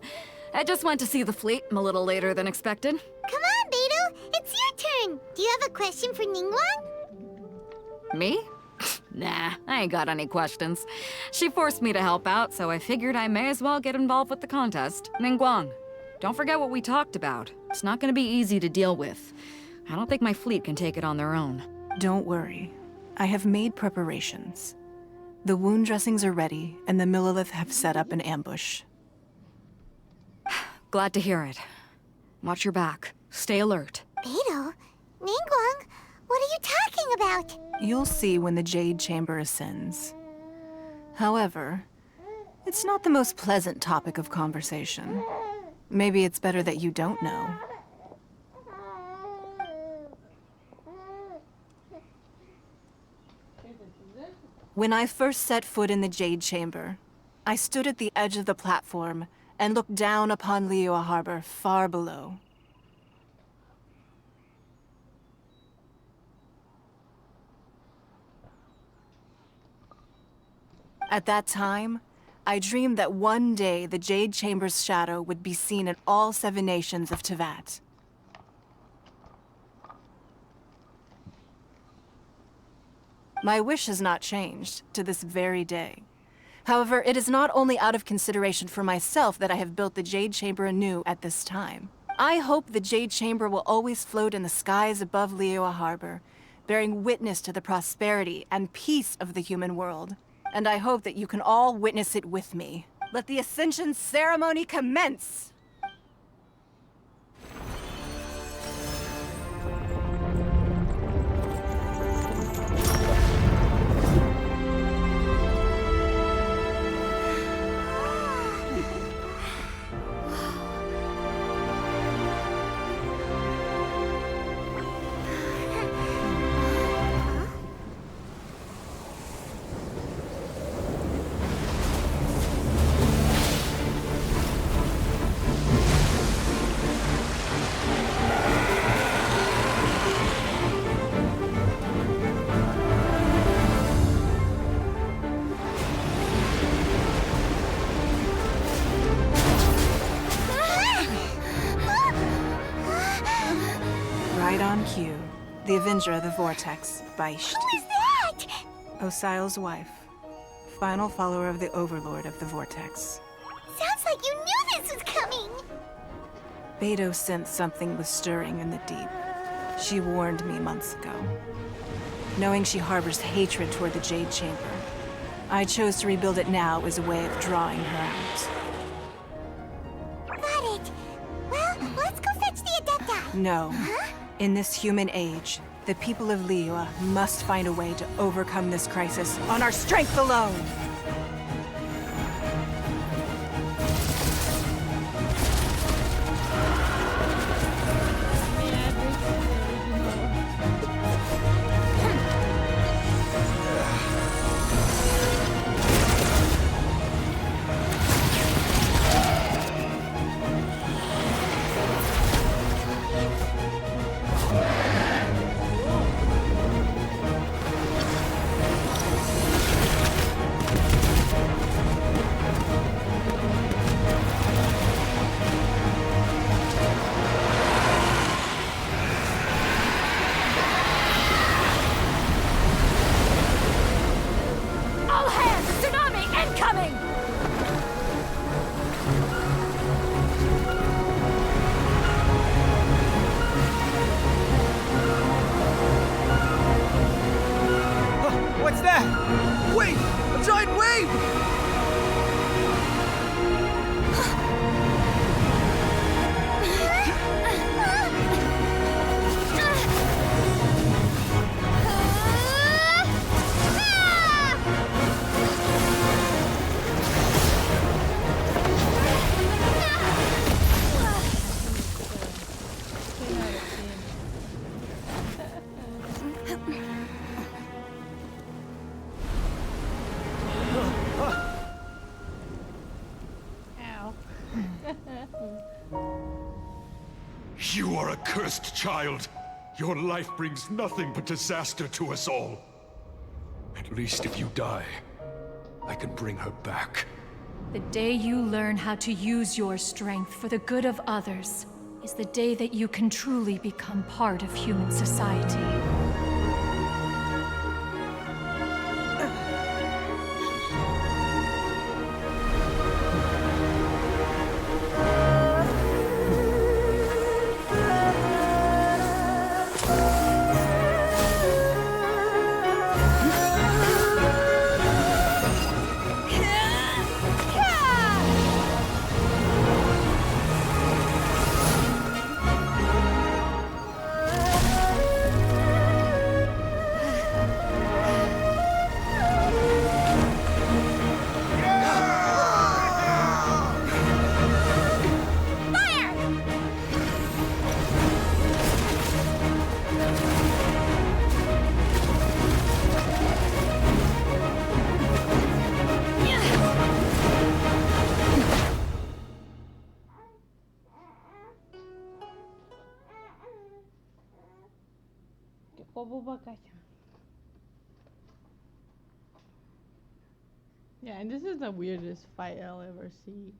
I just went to see the fleet. I'm a little later than expected. Come on, Beidou. It's your turn. Do you have a question for Ningguang? Me? Nah, I ain't got any questions. She forced me to help out, so I figured I may as well get involved with the contest. Ningguang, don't forget what we talked about. It's not gonna be easy to deal with. I don't think my fleet can take it on their own. Don't worry. I have made preparations. The wound dressings are ready, and the Millelith have set up an ambush. Glad to hear it. Watch your back. Stay alert. Beidou? Ningguang? What are you talking about? You'll see when the Jade Chamber ascends. However, it's not the most pleasant topic of conversation. Maybe it's better that you don't know. When I first set foot in the Jade Chamber, I stood at the edge of the platform and look down upon Liyue Harbor far below. At that time, I dreamed that one day the Jade Chamber's shadow would be seen in all 7 nations of Tevat. My wish has not changed to this very day. However, it is not only out of consideration for myself that I have built the Jade Chamber anew at this time. I hope the Jade Chamber will always float in the skies above Liyue Harbor, bearing witness to the prosperity and peace of the human world. And I hope that you can all witness it with me. Let the Ascension ceremony commence! Right on cue. The Avenger of the Vortex, Beisht. Who is that? Osial's wife. Final follower of the Overlord of the Vortex. Sounds like you knew this was coming. Beidou sensed something was stirring in the deep. She warned me months ago. Knowing she harbors hatred toward the Jade Chamber, I chose to rebuild it now as a way of drawing her out. Got it. Well, let's go fetch the Adepta. No. Huh? In this human age, the people of Liyue must find a way to overcome this crisis on our strength alone! What's that? Wait! A giant wave! You are a cursed child. Your life brings nothing but disaster to us all. At least if you die, I can bring her back. The day you learn how to use your strength for the good of others is the day that you can truly become part of human society. bu bakacağım. Yeah, and this is the weirdest fight I'll ever see.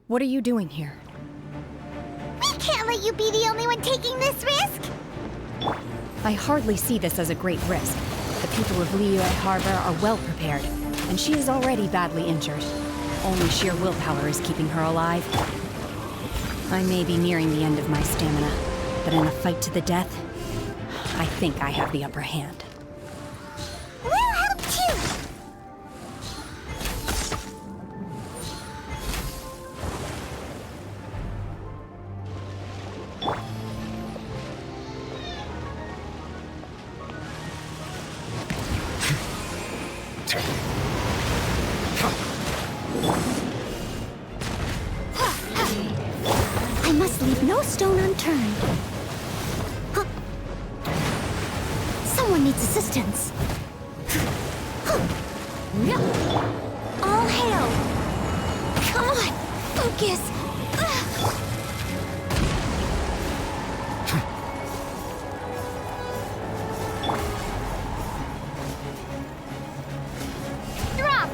What are you doing here? We can't let you be the only one taking this risk! I hardly see this as a great risk. The people of Liyue Harbor are well prepared, and she is already badly injured. Only sheer willpower is keeping her alive. I may be nearing the end of my stamina, but in a fight to the death, I think I have the upper hand. We'll help too! I must leave no stone unturned. Huh. Someone needs assistance. All hail! Come on, focus! Drop!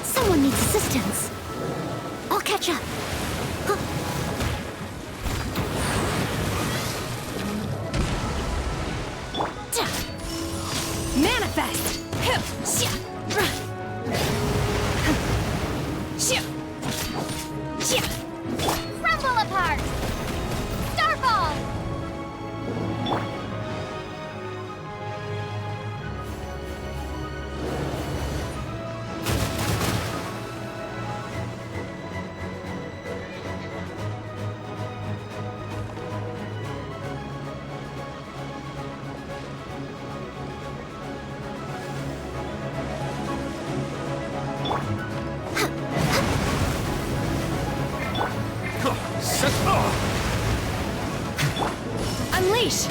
Someone needs assistance. I'll catch up. Huh. Manifest! Crumble apart! Starball! Unleash!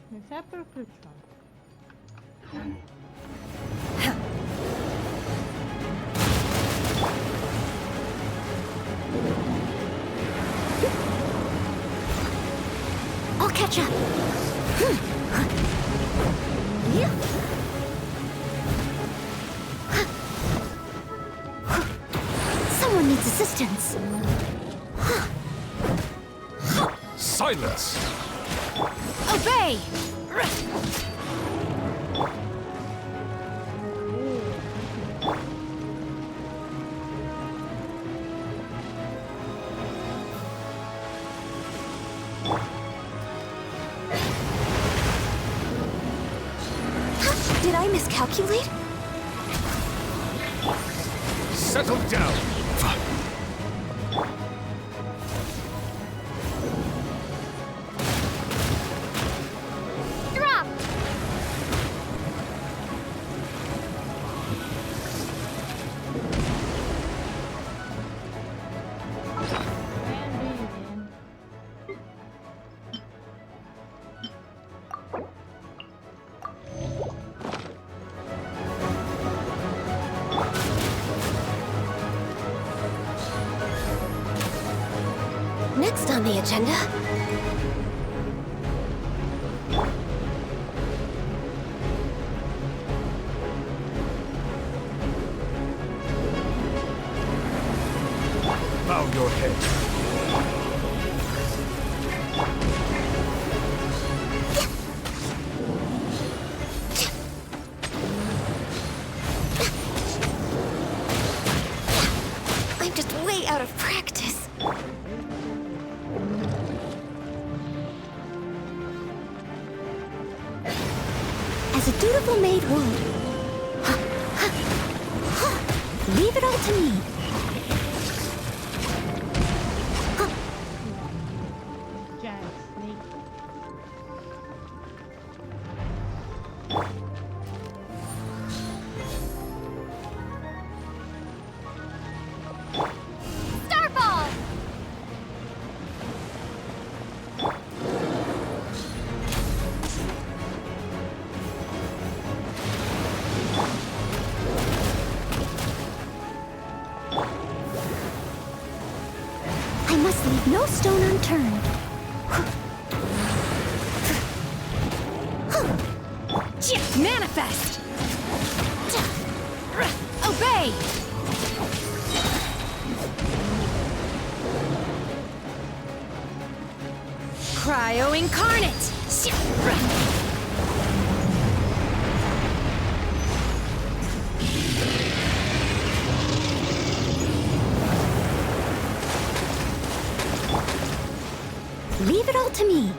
Iniziare per cruciale. I'll catch up. Someone needs assistance. Silence! Obey! I miscalculate? Settle down. Drop! Next on the agenda. Bow your head. I'm just way out of practice. As a dutiful maid would. Leave it all to me. Starball! I must leave no stone unturned. Manifest! Obey! Cryo Incarnate! Leave it all to me.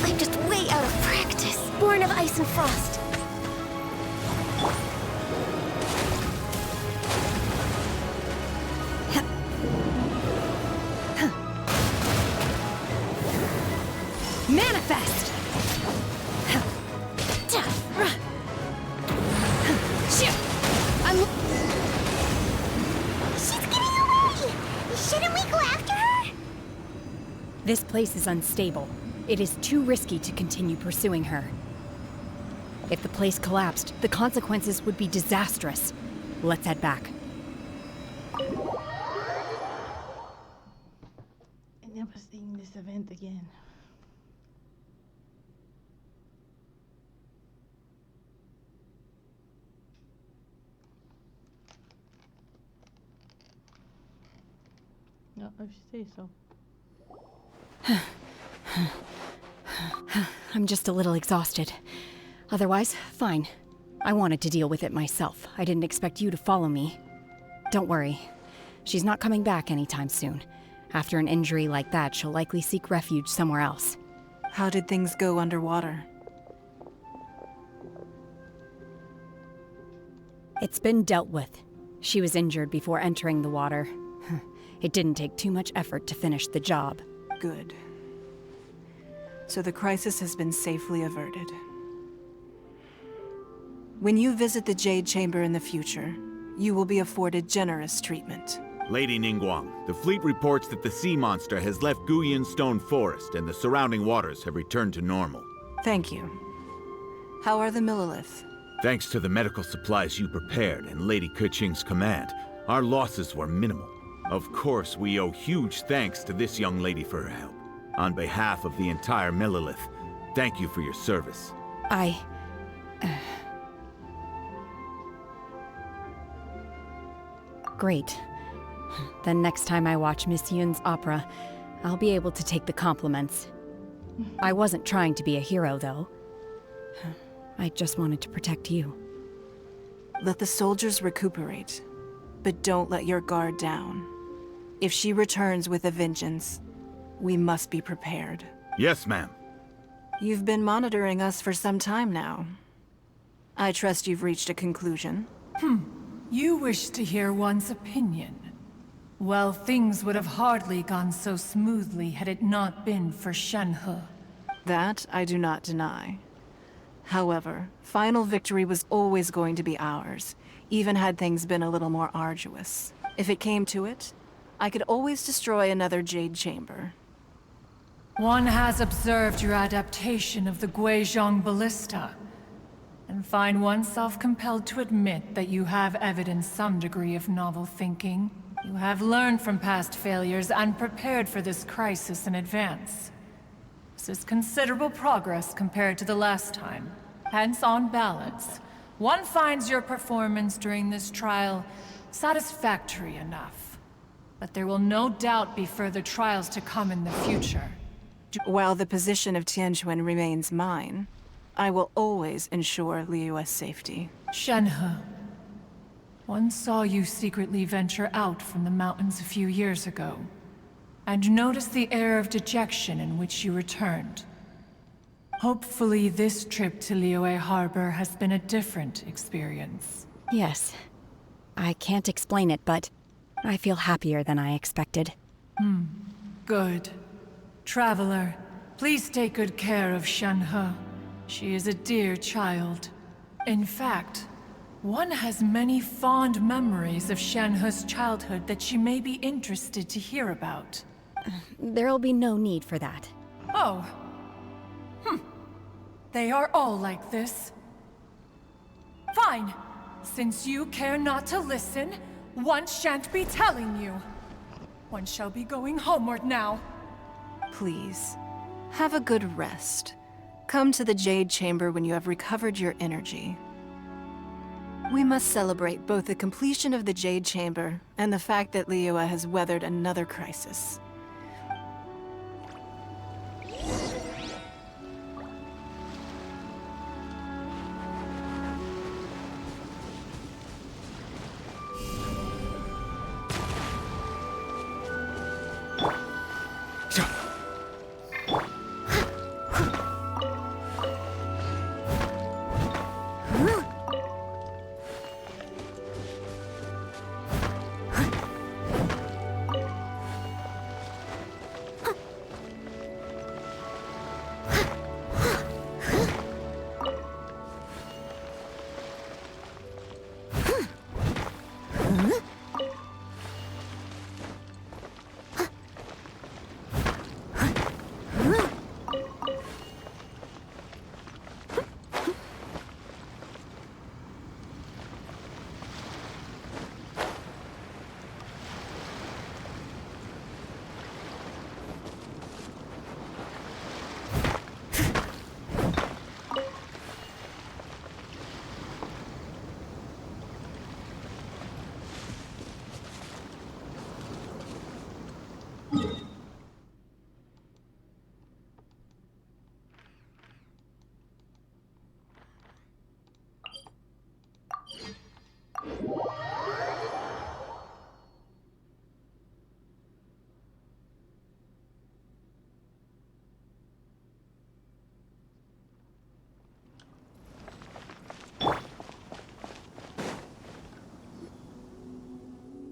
I'm just way out of practice. Born of ice and frost. Manifest! She's getting away! Shouldn't we go after her? This place is unstable. It is too risky to continue pursuing her. If the place collapsed, the consequences would be disastrous. Let's head back. I never seen this event again. No, if you say so. I'm just a little exhausted. Otherwise, fine. I wanted to deal with it myself. I didn't expect you to follow me. Don't worry. She's not coming back anytime soon. After an injury like that, she'll likely seek refuge somewhere else. How did things go underwater? It's been dealt with. She was injured before entering the water. It didn't take too much effort to finish the job. Good. So the crisis has been safely averted. When you visit the Jade Chamber in the future, you will be afforded generous treatment. Lady Ningguang, the fleet reports that the sea monster has left Guyan Stone Forest and the surrounding waters have returned to normal. Thank you. How are the Millilith? Thanks to the medical supplies you prepared and Lady Keqing's command, our losses were minimal. Of course, we owe huge thanks to this young lady for her help. On behalf of the entire Millilith, thank you for your service. Great. Then next time I watch Miss Yun's opera, I'll be able to take the compliments. I wasn't trying to be a hero, though. I just wanted to protect you. Let the soldiers recuperate, but don't let your guard down. If she returns with a vengeance, we must be prepared. Yes, ma'am. You've been monitoring us for some time now. I trust you've reached a conclusion. You wish to hear one's opinion. Well, things would have hardly gone so smoothly had it not been for Shenhe. That I do not deny. However, final victory was always going to be ours, even had things been a little more arduous. If it came to it, I could always destroy another Jade Chamber. One has observed your adaptation of the Guizhong Ballista, and find oneself compelled to admit that you have evidenced some degree of novel thinking. You have learned from past failures and prepared for this crisis in advance. This is considerable progress compared to the last time. Hence, on balance, one finds your performance during this trial satisfactory enough. But there will no doubt be further trials to come in the future. While the position of Tianquan remains mine, I will always ensure Liyue's safety. Shenhe, one saw you secretly venture out from the mountains a few years ago, and noticed the air of dejection in which you returned. Hopefully this trip to Liyue Harbor has been a different experience. Yes. I can't explain it, but I feel happier than I expected. Good. Traveler, please take good care of Shenhe. She is a dear child. In fact, one has many fond memories of Shenhe's childhood that she may be interested to hear about. There'll be no need for that. Oh. They are all like this. Fine. Since you care not to listen, one shan't be telling you. One shall be going homeward now. Please, have a good rest. Come to the Jade Chamber when you have recovered your energy. We must celebrate both the completion of the Jade Chamber and the fact that Liyue has weathered another crisis.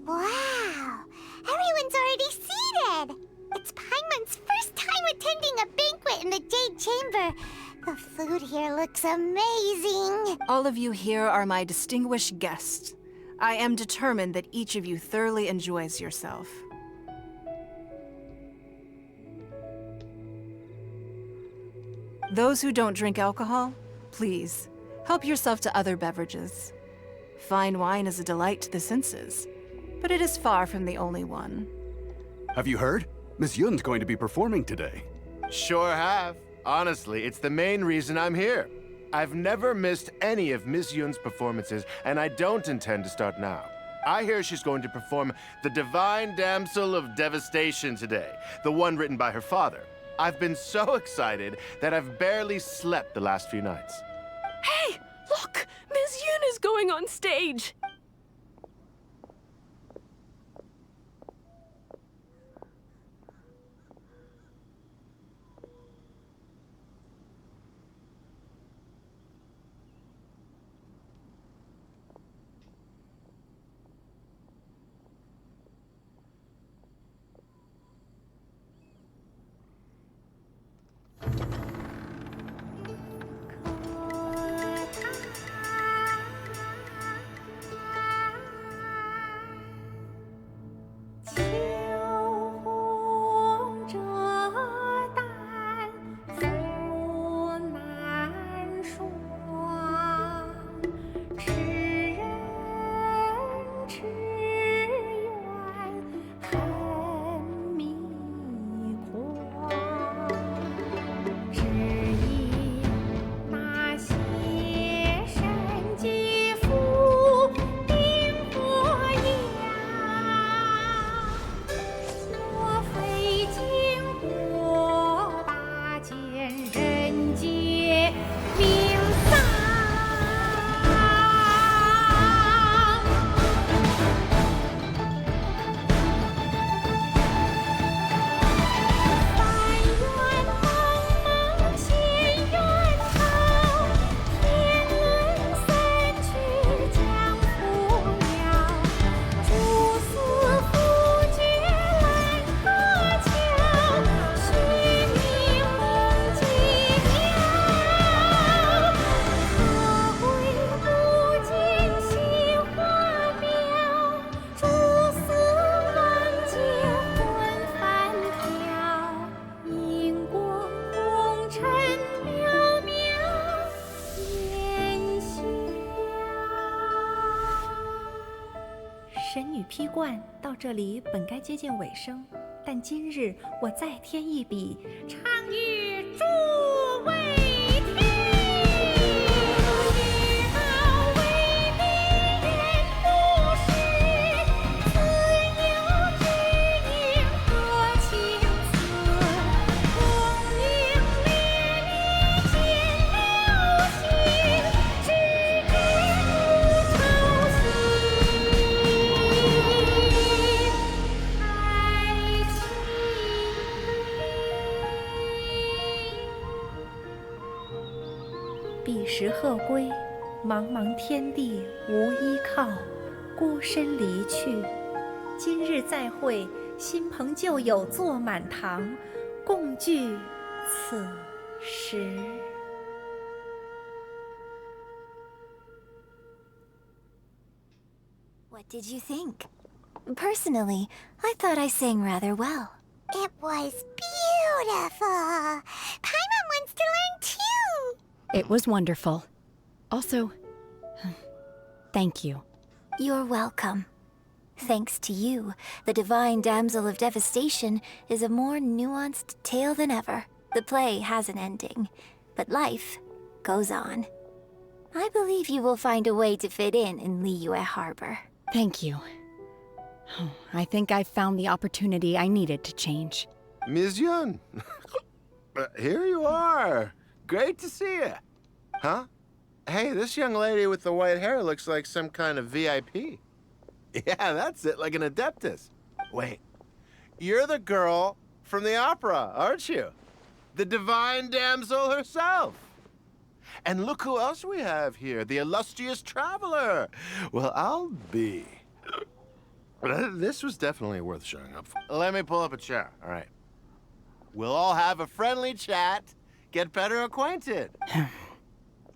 Wow! Everyone's already seated! It's Paimon's first time attending a banquet in the Jade Chamber. The food here looks amazing. All of you here are my distinguished guests. I am determined that each of you thoroughly enjoys yourself. Those who don't drink alcohol, please, help yourself to other beverages. Fine wine is a delight to the senses, but it is far from the only one. Have you heard? Miss Yun's going to be performing today. Sure have. Honestly, it's the main reason I'm here. I've never missed any of Miss Yun's performances, and I don't intend to start now. I hear she's going to perform The Divine Damsel of Devastation today, the one written by her father. I've been so excited that I've barely slept the last few nights. Hey, look! Ms. Yun is going on stage!神女劈冠到这里本该接近尾声，但今日我再添一笔，唱与诸位听。知道为民人不是，自有知音多情思。功名烈烈见了心，只知不愁心。彼时鹤归，茫茫天地无依靠，孤身离去。今日再会，新朋旧友坐满堂，共聚此时。What did you think? Personally, I thought I sang rather well. It was beautiful. Paimon wants to learn too. It was wonderful. Also, thank you. You're welcome. Thanks to you, the Divine Damsel of Devastation is a more nuanced tale than ever. The play has an ending, but life goes on. I believe you will find a way to fit in Liyue Harbor. Thank you. I think I've found the opportunity I needed to change. Ms. Yun, here you are. Great to see you. Huh? Hey, this young lady with the white hair looks like some kind of VIP. Yeah, that's it, like an adeptus. Wait, you're the girl from the opera, aren't you? The divine damsel herself. And look who else we have here, the illustrious traveler. Well, I'll be. This was definitely worth showing up for. Let me pull up a chair, all right. We'll all have a friendly chat, get better acquainted.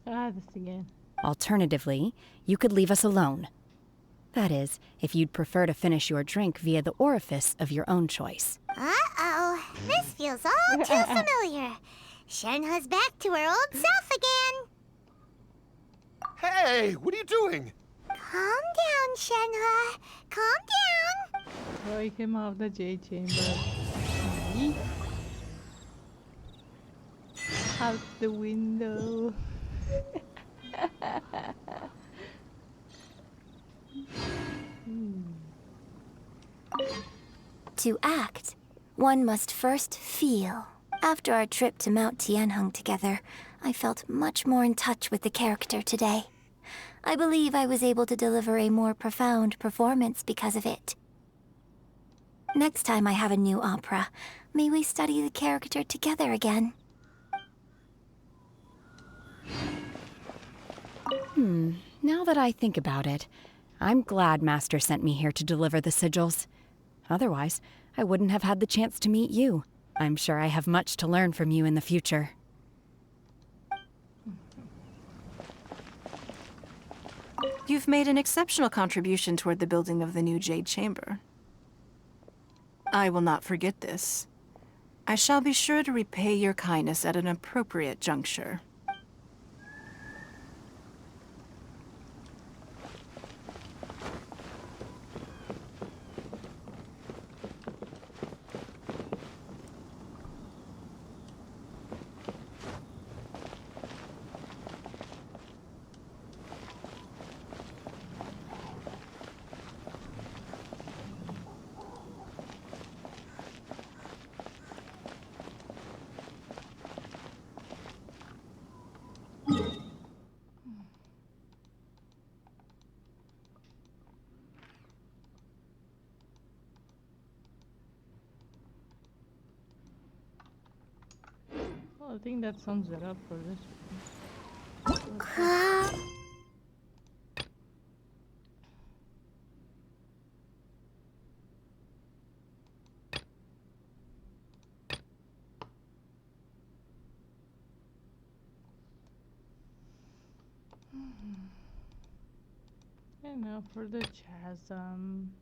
This again. Alternatively, you could leave us alone. That is, if you'd prefer to finish your drink via the orifice of your own choice. Uh-oh. This feels all too familiar. Shenhe's back to her old self again. Hey, what are you doing? Calm down, Shenhe. Calm down. Throw him out the Jade Chamber. Nice. Out the window. To act, one must first feel. After our trip to Mount Tianheng together, I felt much more in touch with the character today. I believe I was able to deliver a more profound performance because of it. Next time I have a new opera, may we study the character together again? Now that I think about it, I'm glad Master sent me here to deliver the sigils. Otherwise, I wouldn't have had the chance to meet you. I'm sure I have much to learn from you in the future. You've made an exceptional contribution toward the building of the new Jade Chamber. I will not forget this. I shall be sure to repay your kindness at an appropriate juncture. Well, I think that sums it up for this one. And now for the chasm.